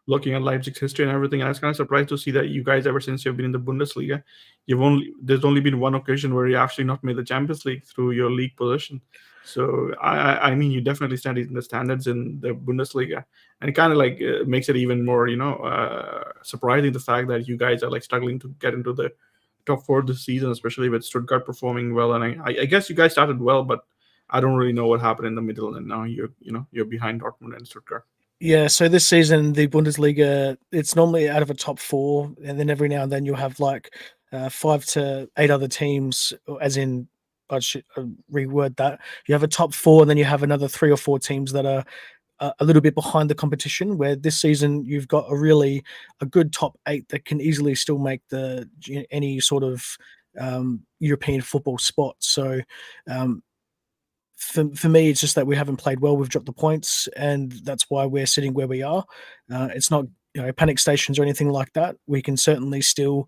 looking at Leipzig's history and everything. I was kind of surprised to see that you guys, ever since you've been in the Bundesliga, there's only been one occasion where you actually not made the Champions League through your league position. So, I mean, you definitely stand in the standards in the Bundesliga. And it kind of like makes it even more, surprising the fact that you guys are like struggling to get into the top 4 this season, especially with Stuttgart performing well. And I guess you guys started well, but I don't really know what happened in the middle, and now you're behind Dortmund and Stuttgart. Yeah, so this season the Bundesliga, it's normally out of a top 4, and then every now and then you'll have like 5 to 8 other teams, as in I should reword that. You have a top 4, and then you have another 3 or 4 teams that are a little bit behind the competition. Where this season you've got a good top 8 that can easily still make any sort of European football spot. So. For me, it's just that we haven't played well. We've dropped the points, and that's why we're sitting where we are. It's not panic stations or anything like that. We can certainly still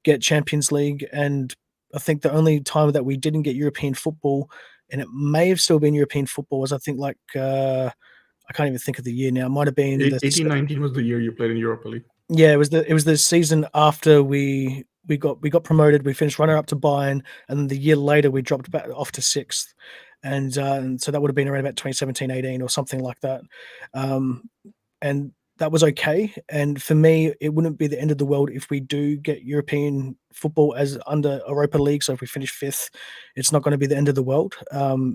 get Champions League, and I think the only time that we didn't get European football, and it may have still been European football, was I think I can't even think of the year now. It might have been 18-19 was the year you played in Europa League. Yeah, it was the season after we got promoted. We finished runner up to Bayern, and then the year later we dropped back off to 6th. And so that would have been around about 2017-18 or something like that. And that was okay. And for me, it wouldn't be the end of the world if we do get European football as under Europa League. So if we finish 5th, it's not going to be the end of the world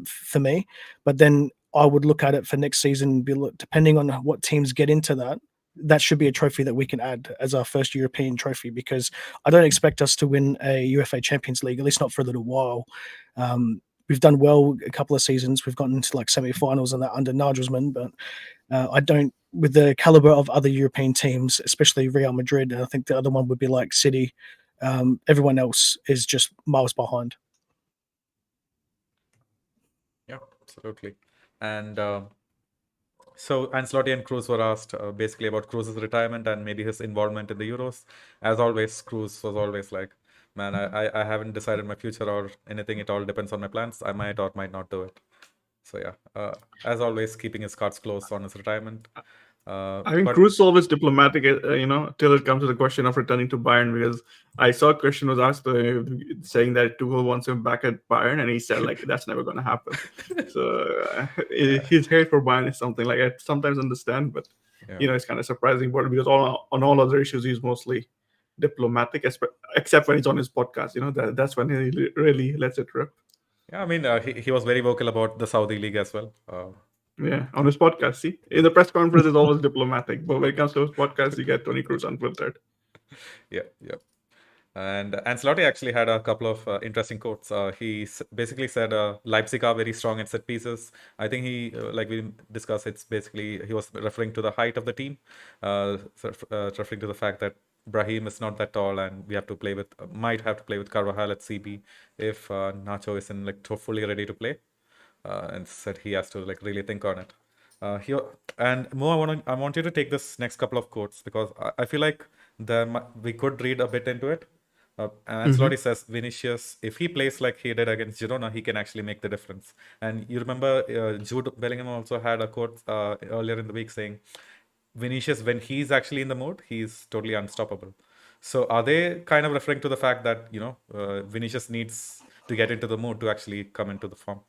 for me. But then I would look at it for next season, depending on what teams get into that should be a trophy that we can add as our first European trophy, because I don't expect us to win a UEFA Champions League, at least not for a little while. We've done well a couple of seasons. We've gotten into like semi-finals and that under Nagelsmann, but I don't, with the caliber of other European teams, especially Real Madrid, and I think the other one would be like City. Everyone else is just miles behind. Yeah, absolutely. And so Ancelotti and Cruz were asked basically about Cruz's retirement and maybe his involvement in the Euros. As always, Cruz was always like, man, I haven't decided my future or anything. It all depends on my plans. I might or might not do it. So yeah, as always, keeping his cards close on his retirement. I mean, Cruz is always diplomatic, till it comes to the question of returning to Bayern, because I saw a question was asked saying that Tuchel wants him back at Bayern, and he said, like, that's never going to happen. So his hate for Bayern is something like I sometimes understand, but, it's kind of surprising, but because on all other issues, he's mostly diplomatic, except when he's on his podcast. That's when he really lets it rip. Yeah, I mean, he was very vocal about the Saudi League as well. Yeah, on his podcast. See, in the press conference, it's always diplomatic, but when it comes to his podcast, you get Tony Cruz unfiltered. Yeah. And Ancelotti actually had a couple of interesting quotes. He basically said Leipzig are very strong at set pieces. I think he, like we discussed, it's basically he was referring to the height of the team, referring to the fact that Brahim is not that tall, and we might have to play with Carvajal at CB if Nacho isn't like fully ready to play. And said he has to like really think on it. And Mo, I want you to take this next couple of quotes, because I feel like we could read a bit into it. Ancelotti says Vinicius, if he plays like he did against Girona, he can actually make the difference. And you remember Jude Bellingham also had a quote earlier in the week saying, Vinicius, when he's actually in the mood, he's totally unstoppable. So are they kind of referring to the fact that, Vinicius needs to get into the mood to actually come into the form?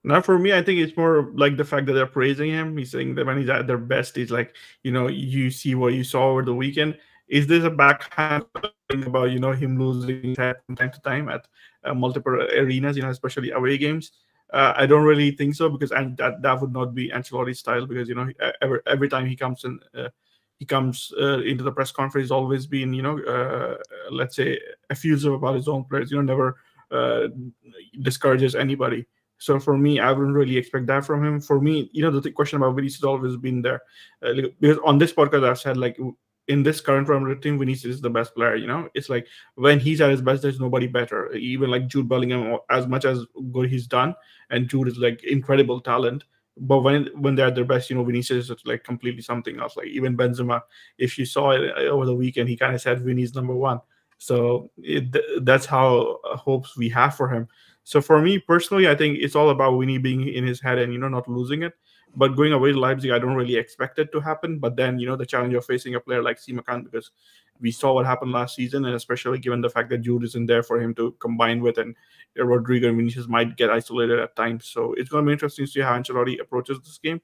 Now, for me, I think it's more like the fact that they're praising him. He's saying that when he's at their best, he's like, you see what you saw over the weekend. Is this a backhand thing about, him losing from time to time at multiple arenas, especially away games? I don't really think so, because that would not be Ancelotti's style, because, every time he comes in, he comes into the press conference, he's always been, let's say, effusive about his own players. Never discourages anybody. So for me, I wouldn't really expect that from him. For me, the question about Vinicius has always been there. Because on this podcast, I've said, like, in this current Real Madrid team, Vinicius is the best player. It's like when he's at his best, there's nobody better. Even like Jude Bellingham, as much as good he's done, and Jude is like incredible talent. But when they're at their best, Vinicius is like completely something else. Like even Benzema, if you saw it over the weekend, he kind of said Vinny's number one. So that's how hopes we have for him. So for me personally, I think it's all about Winnie being in his head and not losing it. But going away to Leipzig, I don't really expect it to happen. But then the challenge of facing a player like Simakan, because we saw what happened last season, and especially given the fact that Jude isn't there for him to combine with, and Rodrigo and Vinicius might get isolated at times. So it's going to be interesting to see how Ancelotti approaches this game.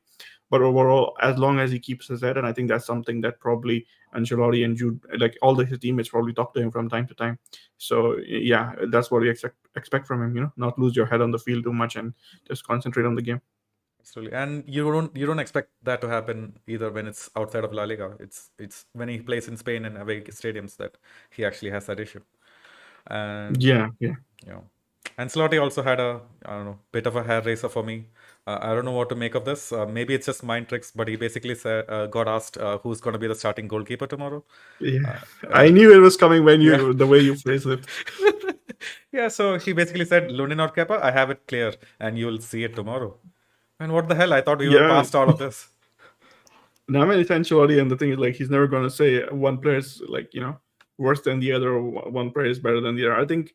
But overall, as long as he keeps his head, and I think that's something that probably Ancelotti and Jude, like all his teammates, probably talk to him from time to time. So yeah, that's what we expect from him. Not lose your head on the field too much and just concentrate on the game. Absolutely. And you don't expect that to happen either when it's outside of La Liga. It's when he plays in Spain and away stadiums that he actually has that issue. And yeah. Ancelotti also had a bit of a hair raiser for me. I don't know what to make of this. Maybe it's just mind tricks, but he basically said, got asked who's going to be the starting goalkeeper tomorrow. Yeah, I knew it was coming when the way you phrased it. Yeah, so he basically said, Lunin or Kepa, I have it clear, and you'll see it tomorrow. And what the hell? I thought we were past all of this. No, I mean, it's Ancelotti, and the thing is, like, he's never going to say one player is like worse than the other, or one player is better than the other. I think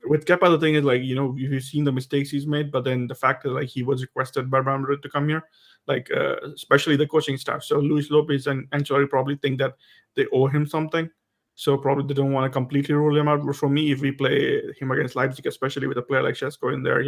with Kepa, the thing is, like, you've seen the mistakes he's made, but then the fact that, like, he was requested by Real Madrid to come here, like, especially the coaching staff. So Luis Lopez and Ancelotti probably think that they owe him something. So probably they don't want to completely rule him out. But for me, if we play him against Leipzig, especially with a player like Šeško in there,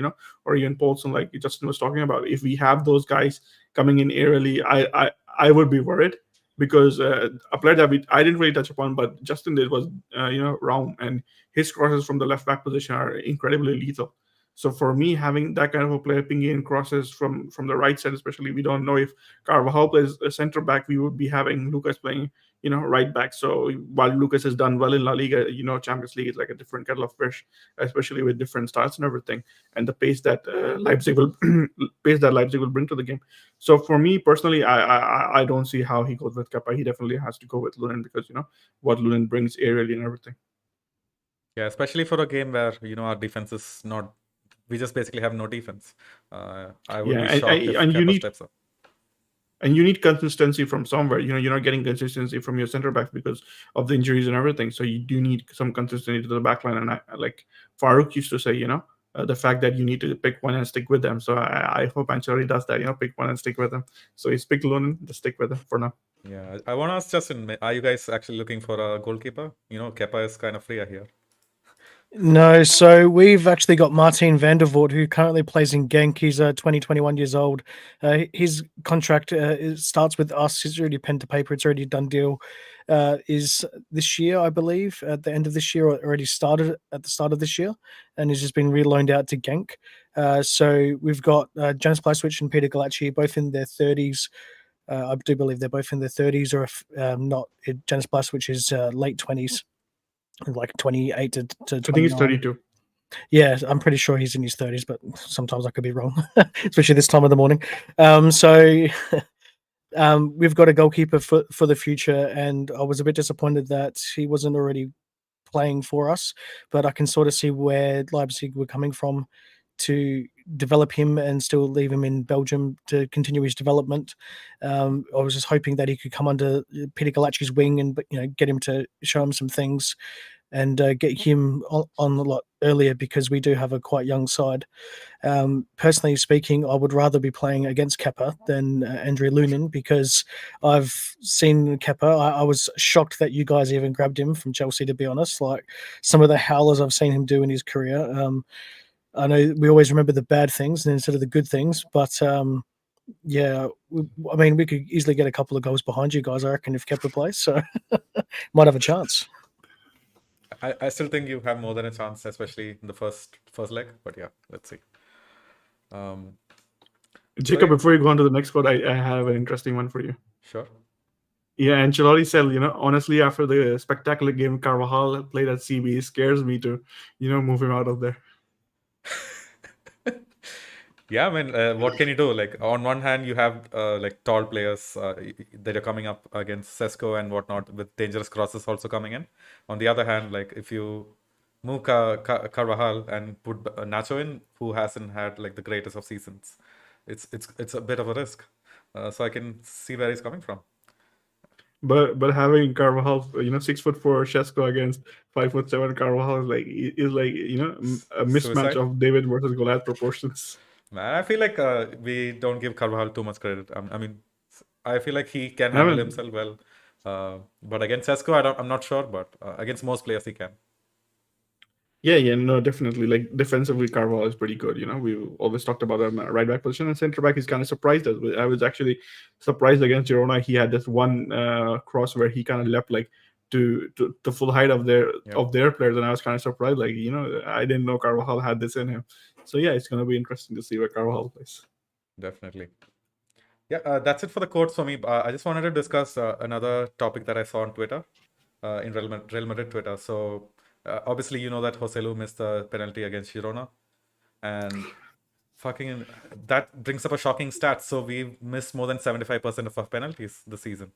or even Poulsen, like Justin was talking about, if we have those guys coming in early, I would be worried, because a player that I didn't really touch upon, but Justin did, was Raum, and his crosses from the left back position are incredibly lethal. So for me, having that kind of a player pinging in crosses from the right side, especially, we don't know if Carvajal plays a center back, we would be having Lucas playing right back. So while Lucas has done well in La Liga, Champions League is like a different kettle of fish, especially with different styles and everything, and the pace that Leipzig will bring to the game. So for me personally, I don't see how he goes with Kepa. He definitely has to go with Lunin, because what Lunin brings aerially and everything. Yeah, especially for a game where our defense is not. We just basically have no defense. I would be shocked if Kepa steps up. And you need consistency from somewhere. You're not getting consistency from your center backs because of the injuries and everything. So you do need some consistency to the back line. And I like Farouk used to say, the fact that you need to pick one and stick with them. So I hope Ancelotti does that, pick one and stick with them. So he's picked Lunin, just stick with him for now. Yeah, I want to ask Justin, are you guys actually looking for a goalkeeper? Kepa is kind of free here. No, so we've actually got Martin van der Voort, who currently plays in Genk. He's 21 years old. His contract starts with us. It's already pen to paper. It's already done deal. Is this year, I believe, at the end of this year, or already started at the start of this year, and has just been re-loaned out to Genk. So we've got Janis Plaswich and Peter Galacci, both in their 30s. I do believe they're both in their 30s, or if not, Janis Plaswich is late 20s. Like 28 to 29. I think he's 32. Yeah, I'm pretty sure he's in his 30s, but sometimes I could be wrong, especially this time of the morning. We've got a goalkeeper for the future, and I was a bit disappointed that he wasn't already playing for us, but I can sort of see where Leipzig were coming from to develop him and still leave him in Belgium to continue his development. I was just hoping that he could come under Peter Galacci's wing and get him to show him some things and get him on a lot earlier, because we do have a quite young side. Personally speaking, I would rather be playing against Kepa than Andrei Lunin, because I've seen Kepa. I was shocked that you guys even grabbed him from Chelsea, to be honest. Like some of the howlers I've seen him do in his career. I know we always remember the bad things instead of the good things, but we could easily get a couple of goals behind you guys, I reckon, if Kepa plays, so might have a chance. I still think you have more than a chance, especially in the first leg, but yeah, let's see. Jacob, before you go on to the next quote, I have an interesting one for you. Sure. Yeah, Ancelotti said, honestly, after the spectacular game Carvajal played at CB, it scares me to, move him out of there. Yeah, I mean, what can you do? Like on one hand, you have like tall players that are coming up against Sesko and whatnot, with dangerous crosses also coming in. On the other hand, like if you move Carvajal and put Nacho in, who hasn't had like the greatest of seasons, it's a bit of a risk. So I can see where he's coming from. But having Carvajal, 6'4" Shesko against 5'7" Carvajal is like a mismatch Suicide. of David versus Goliath proportions. Man, I feel like we don't give Carvajal too much credit. I mean, I feel like he can I handle mean, himself well. But against Sesko, I'm not sure. But against most players, he can. yeah, no, definitely. Like defensively, Carvajal is pretty good. We've always talked about him at right back position, and center back. He's kind of surprised us. I was actually surprised against Girona. He had this one cross where he kind of leapt like to the full height of their players, and I was kind of surprised. Like I didn't know Carvajal had this in him. So yeah, it's gonna be interesting to see where Carvajal plays. Definitely. Yeah, that's it for the quotes for me. I just wanted to discuss another topic that I saw on Twitter, in Real Madrid Twitter. So obviously, you know that Joselu missed the penalty against Girona, and fucking that brings up a shocking stat. So we've missed more than 75% of our penalties this season.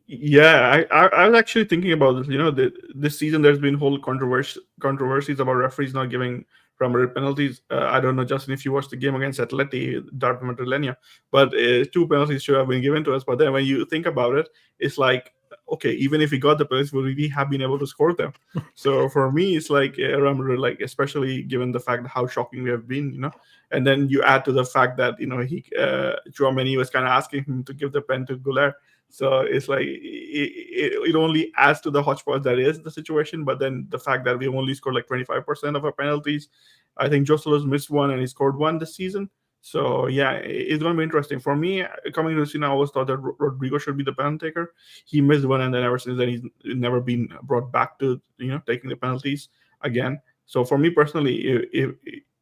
Yeah, I was actually thinking about this. This season there's been whole controversies about referees not giving Real Madrid penalties. I don't know, Justin, if you watched the game against Atleti, Derby Madrileña, but 2 penalties should have been given to us. But then when you think about it, it's like, okay, even if we got the penalties, would we have been able to score them? So for me, it's like Real Madrid, like especially given the fact how shocking we have been, and then you add to the fact that Tchouaméni was kind of asking him to give the pen to Goulart. So it's like it only adds to the hodgepodge that is the situation. But then the fact that we only scored like 25% of our penalties, I think Joselu's missed one and he scored one this season. So yeah, it's going to be interesting. For me, coming to the season, I always thought that Rodrigo should be the penalty taker. He missed one, and then ever since then he's never been brought back to taking the penalties again. So for me personally,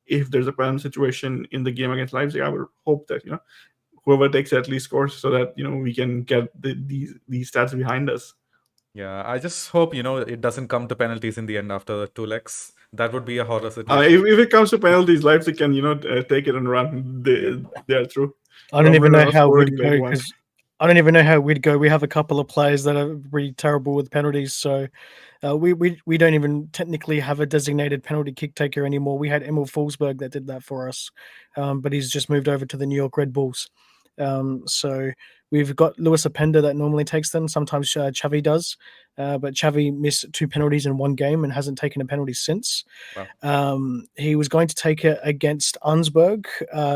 if there's a penalty situation in the game against Leipzig, I would hope that whoever takes at least scores, so that we can get these stats behind us. Yeah, I just hope it doesn't come to penalties in the end after the 2 legs. That would be a horror situation. If it comes to penalties, Leipzig can take it and run. They are through. I don't even know how we'd scoring go like one. because I don't even know how we'd go. We have a couple of players that are really terrible with penalties, so we don't even technically have a designated penalty kick taker anymore. We had Emil Forsberg that did that for us, but he's just moved over to the New York Red Bulls. So we've got Luis Openda that normally takes them. Sometimes Xavi does, but Xavi missed 2 penalties in one game and hasn't taken a penalty since. Wow. He was going to take it against Arnsberg.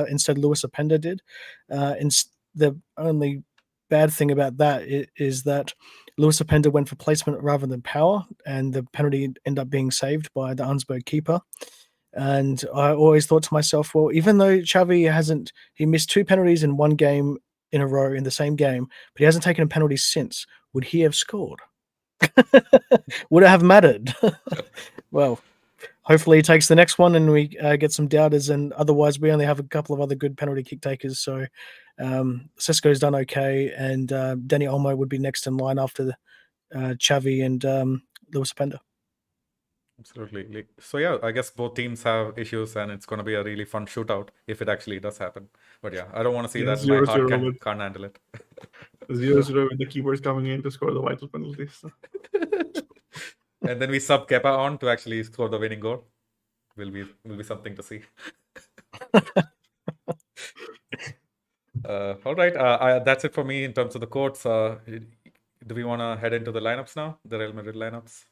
Instead, Luis Openda did. The only bad thing about that is that Luis Openda went for placement rather than power, and the penalty ended up being saved by the Arnsberg keeper. And I always thought to myself, well, even though Xavi he missed 2 penalties in one game in a row in the same game, but he hasn't taken a penalty since, would he have scored? Would it have mattered? Well, hopefully he takes the next one and we get some doubters, and otherwise we only have a couple of other good penalty kick takers. So Sesko's done okay, and Danny Olmo would be next in line after Xavi and Luis Openda. Absolutely. So yeah, I guess both teams have issues, and it's going to be a really fun shootout if it actually does happen. But yeah, I don't want to see that. My heart can't handle it. 0-0 with the keepers coming in to score the vital penalties. So. And then we sub Kepa on to actually score the winning goal. Will be something to see. All right, that's it for me in terms of the quotes. Do we want to head into the lineups now? The Real Madrid lineups?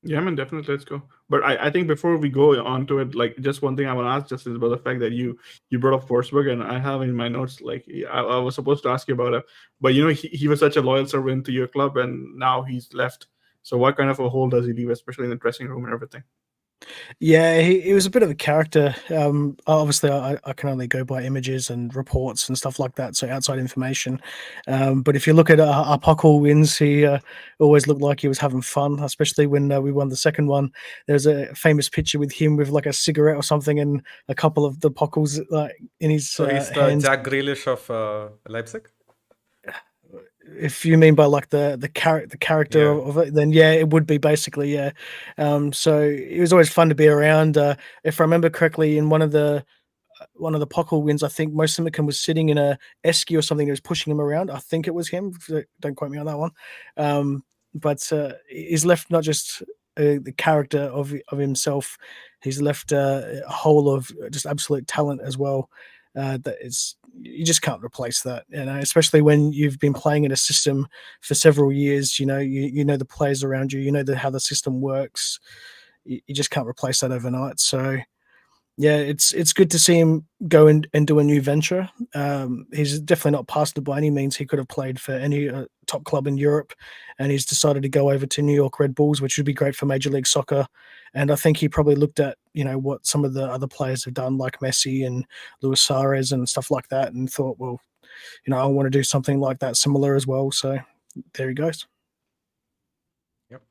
Yeah, man, definitely. Let's go. But I think before we go on to it, like just one thing I want to ask just is about the fact that you brought up Forsberg, and I have in my notes, like I was supposed to ask you about it, but he was such a loyal servant to your club, and now he's left. So what kind of a hole does he leave, especially in the dressing room and everything? Yeah, he was a bit of a character. Obviously, I can only go by images and reports and stuff like that, so outside information. But if you look at our Puckle wins, he always looked like he was having fun, especially when we won the second one. There's a famous picture with him with like a cigarette or something and a couple of the Puckles in his So he's the hands. Jack Grealish of Leipzig? if you mean by like the character Yeah. of it, then yeah, it would be basically, yeah. So it was always fun to be around. If I remember correctly, in one of the Pockle wins, I think Mo Simicon was sitting in a esky or something that was pushing him around. I think it was him. Don't quote me on that one. But he's left not just the character of himself, he's left a whole of just absolute talent as well. That is, you just can't replace that, especially when you've been playing in a system for several years. You know the players around you, how the system works. You just can't replace that overnight. So yeah, it's good to see him go and do a new venture. He's definitely not past it by any means. He could have played for any top club in Europe, and he's decided to go over to New York Red Bulls, which would be great for Major League Soccer. And I think he probably looked at what some of the other players have done, like Messi and Luis Suarez and stuff like that, and thought, well, I want to do something like that similar as well. So there he goes. Yep.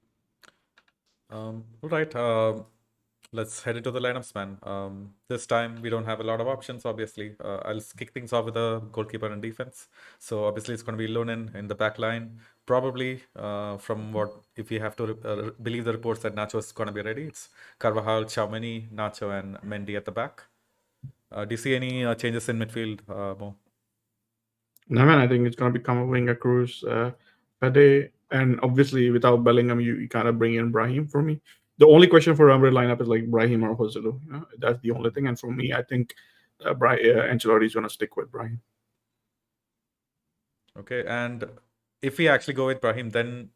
All right. Let's head into the lineups, man. This time we don't have a lot of options, obviously. I'll kick things off with a goalkeeper and defense. So obviously it's going to be Lunin in the back line. Probably, from what, if we have to believe the reports that Nacho is going to be ready, it's Carvajal, Tchouaméni, Nacho, and Mendy at the back. Do you see any changes in midfield, Mo? No, man, I think it's going to become a winger Cruz, Fede, and obviously without Bellingham, you kind of bring in Brahim for me. The only question for Real lineup is like Brahim or Joselu. That's the only thing. And for me, I think Ancelotti is going to stick with Brahim. Okay, and if we actually go with Brahim, then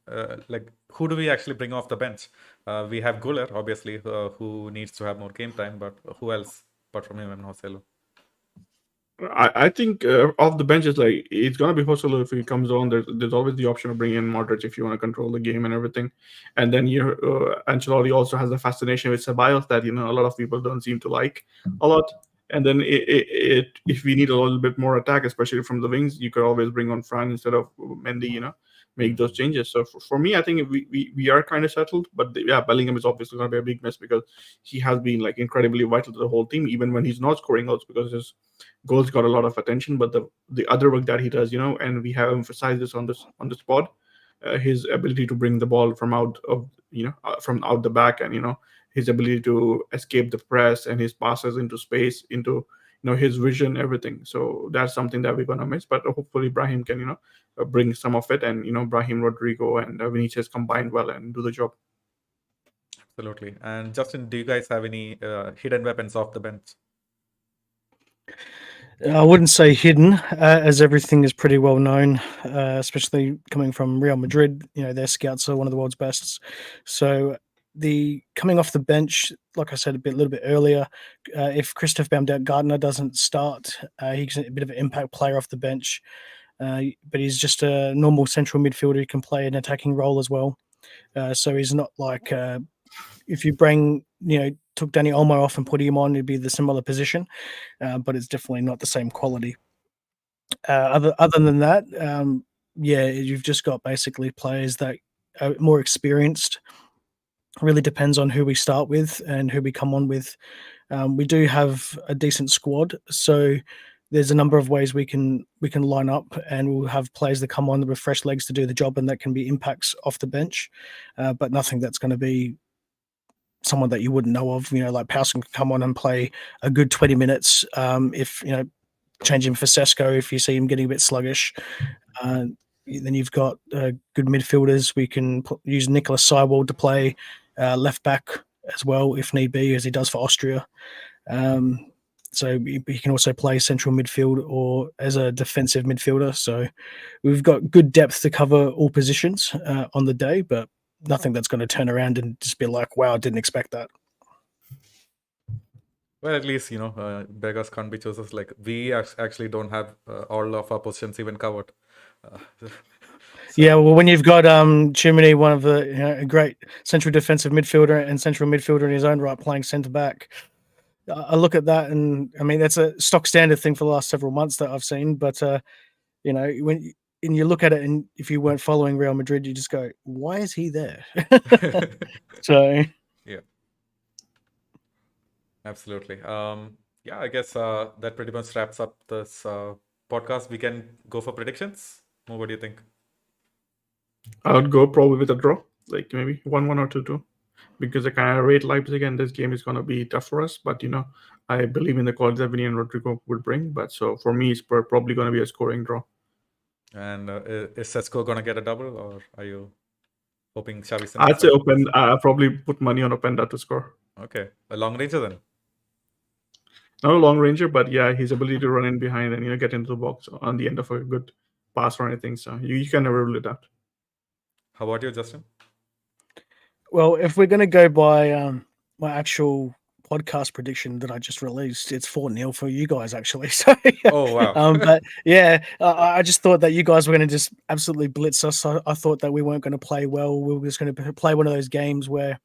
who do we actually bring off the bench? We have Guller, obviously, who needs to have more game time, but who else apart from him and Joselu? I think off the bench is like it's gonna be Joselu if he comes on. There's always the option of bringing in Modric if you want to control the game and everything. And then Ancelotti also has a fascination with Ceballos that a lot of people don't seem to like a lot. And then if we need a little bit more attack, especially from the wings, you could always bring on Fran instead of Mendy. Make those changes. So for me, I think we are kind of settled. But yeah, Bellingham is obviously going to be a big miss because he has been like incredibly vital to the whole team, even when he's not scoring goals, because his goals got a lot of attention. But the other work that he does, and we have emphasized this on this pod, his ability to bring the ball from out of from out the back, and his ability to escape the press and his passes into space, into his vision, everything. So that's something that we're gonna miss. But hopefully Brahim can bring some of it, and Brahim, Rodrigo, and Vinicius combined well and do the job. Absolutely. And Justin, do you guys have any hidden weapons off the bench? I wouldn't say hidden, as everything is pretty well known, especially coming from Real Madrid. Their scouts are one of the world's best. So the coming off the bench, like I said a little bit earlier, if Christoph Baumgartner doesn't start, he's a bit of an impact player off the bench. But he's just a normal central midfielder who can play an attacking role as well. So he's not like if you took Danny Olmo off and put him on, it'd be the similar position, but it's definitely not the same quality. Other than that, you've just got basically players that are more experienced. Really depends on who we start with and who we come on with. We do have a decent squad, so there's a number of ways we can line up, and we'll have players that come on with fresh legs to do the job, and that can be impacts off the bench, but nothing that's going to be someone that you wouldn't know of. Like Powson can come on and play a good 20 minutes. If change him for Sesko if you see him getting a bit sluggish. Then you've got good midfielders. We can use Nicholas Seiwald to play left back as well if need be, as he does for Austria. So he can also play central midfield or as a defensive midfielder. So we've got good depth to cover all positions on the day, but nothing that's going to turn around and just be like, wow, I didn't expect that. Well, at least, beggars can't be choosers. Like, we actually don't have all of our positions even covered. Yeah, well, when you've got Chimney, one of the a great central defensive midfielder and central midfielder in his own right, playing centre back, I look at that, and I mean that's a stock standard thing for the last several months that I've seen. But when you look at it, and if you weren't following Real Madrid, you just go, "Why is he there?" So yeah, absolutely. I guess that pretty much wraps up this podcast. We can go for predictions. What do you think? I would go probably with a draw, like maybe 1-1 or 2-2, because I kind of rate Leipzig and this game is going to be tough for us. But I believe in the quality that Vinny and Rodrigo would bring. But so for me, it's probably going to be a scoring draw. And is Sesko gonna get a double, or are you hoping Xavi I'd Simons? say I'll probably put money on Openda to score. Okay, a long ranger then. Not a long ranger, but yeah, his ability to run in behind and get into the box on the end of a good pass or anything. So you can never rule it out. How about you, Justin? Well, if we're going to go by my actual podcast prediction that I just released, it's 4-0 for you guys, actually. So, Oh wow. but yeah, I just thought that you guys were going to just absolutely blitz us. I thought that we weren't going to play well. We were just going to play one of those games where,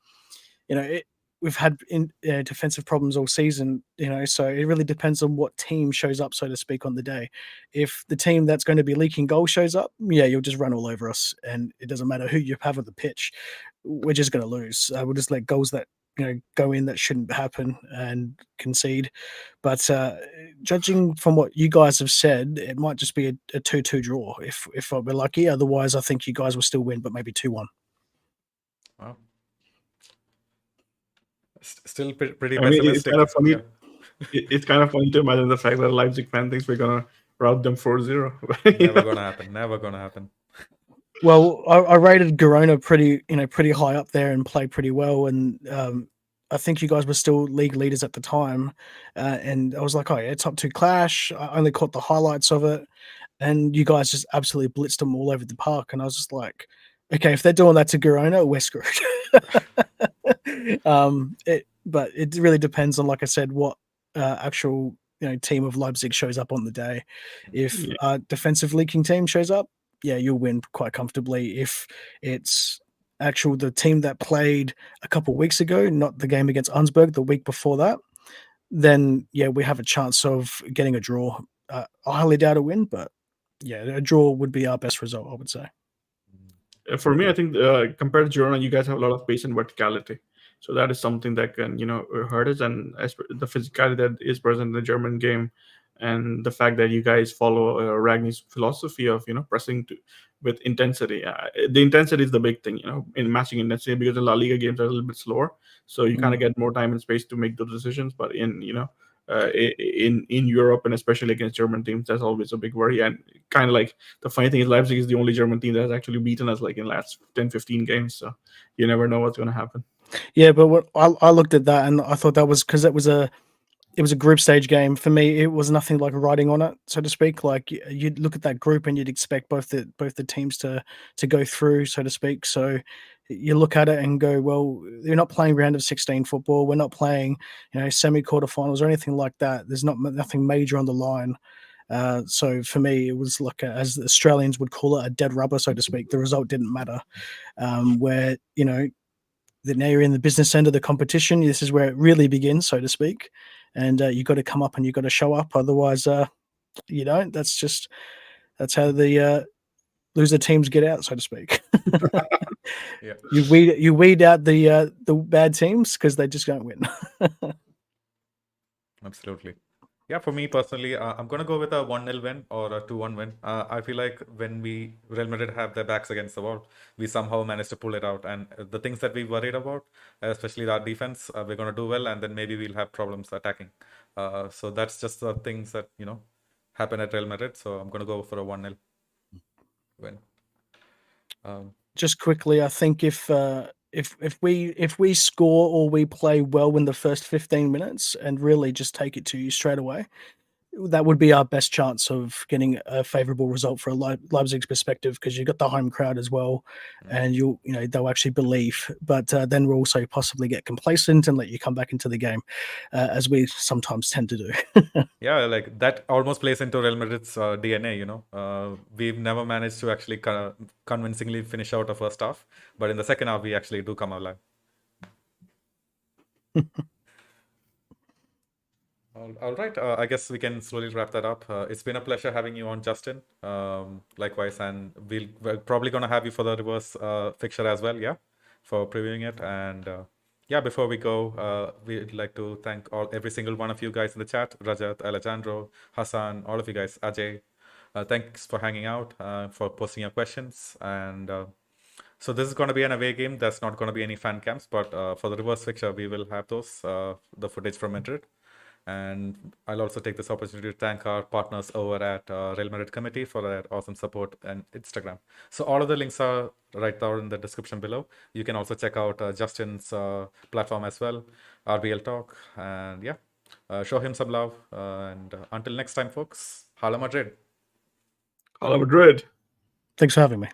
we've had defensive problems all season, so it really depends on what team shows up, so to speak, on the day. If the team that's going to be leaking goals shows up, yeah, you'll just run all over us, and it doesn't matter who you have on the pitch. We're just going to lose. We'll just let goals that go in that shouldn't happen and concede. But judging from what you guys have said, it might just be a 2-2 draw if we're lucky. Otherwise, I think you guys will still win, but maybe 2-1. Wow. Still pretty I mean, pessimistic. it's kind of funny. Yeah. It's kind of funny to imagine the fact that a Leipzig fan thinks we're gonna rout them 4-0. Never gonna happen. Never gonna happen. Well, I rated Girona pretty high up there and played pretty well, and I think you guys were still league leaders at the time, and I was like, oh yeah, top two clash. I only caught the highlights of it, and you guys just absolutely blitzed them all over the park, and I was just like, okay, if they're doing that to Girona, we're screwed. But it really depends on, like I said, what actual team of Leipzig shows up on the day. If a defensive leaking team shows up, yeah, you'll win quite comfortably. If it's the team that played a couple of weeks ago, not the game against Augsburg, the week before that, then yeah, we have a chance of getting a draw. I highly doubt a win, but yeah, a draw would be our best result, I would say. For me, I think compared to Girona, you guys have a lot of pace and verticality. So that is something that can, hurt us. And as the physicality that is present in the German game, and the fact that you guys follow Ragni's philosophy of, pressing with intensity. The intensity is the big thing, in matching intensity, because the La Liga games are a little bit slower. So you kind of get more time and space to make those decisions. But in Europe, and especially against German teams, that's always a big worry. And kind of like the funny thing is Leipzig is the only German team that has actually beaten us like in last 10-15 games. So you never know what's going to happen. Yeah, but what I looked at that and I thought that was because it was a group stage game. For me, it was nothing like writing on it, so to speak. Like you'd look at that group and you'd expect both the teams to go through, so to speak. So you look at it and go, well, you're not playing round of 16 football. We're not playing, semi-quarterfinals or anything like that. There's nothing major on the line. So for me, it was like as the Australians would call it, a dead rubber, so to speak. The result didn't matter. Where that now you're in the business end of the competition. This is where it really begins, so to speak. And you got to come up and you got to show up. Otherwise, you don't. That's how the loser teams get out, so to speak. Yeah. You weed out the bad teams because they just don't win. Absolutely. Yeah, for me personally, I'm going to go with a 1-0 win or a 2-1 win. I feel like when Real Madrid have their backs against the wall, we somehow managed to pull it out. And the things that we worried about, especially our defense, we're going to do well, and then maybe we'll have problems attacking. So that's just the things that, happen at Real Madrid. So I'm going to go for a 1-0 win. Just quickly, I think if we score or we play well in the first 15 minutes and really just take it to you straight away, that would be our best chance of getting a favorable result for a Leipzig's perspective, because you've got the home crowd as well, and they'll actually believe. But then we'll also possibly get complacent and let you come back into the game, as we sometimes tend to do. Yeah, like that almost plays into Real Madrid's DNA. We've never managed to actually convincingly finish out a first half, but in the second half we actually do come alive. All right. I guess we can slowly wrap that up. It's been a pleasure having you on, Justin. Likewise, and we're probably gonna have you for the reverse fixture as well, yeah, for previewing it. And yeah, before we go, we'd like to thank every single one of you guys in the chat: Rajat, Alejandro, Hassan, all of you guys, Ajay. Thanks for hanging out, for posting your questions, and So this is going to be an away game. There's not going to be any fan cams, but for the reverse fixture, we will have those, the footage from Madrid. And I'll also take this opportunity to thank our partners over at Real Madrid Committee for their awesome support and Instagram. So all of the links are right there in the description below. You can also check out Justin's platform as well, RBL Talk. And yeah, show him some love. And until next time, folks, Hala Madrid. Hala Madrid. Thanks for having me.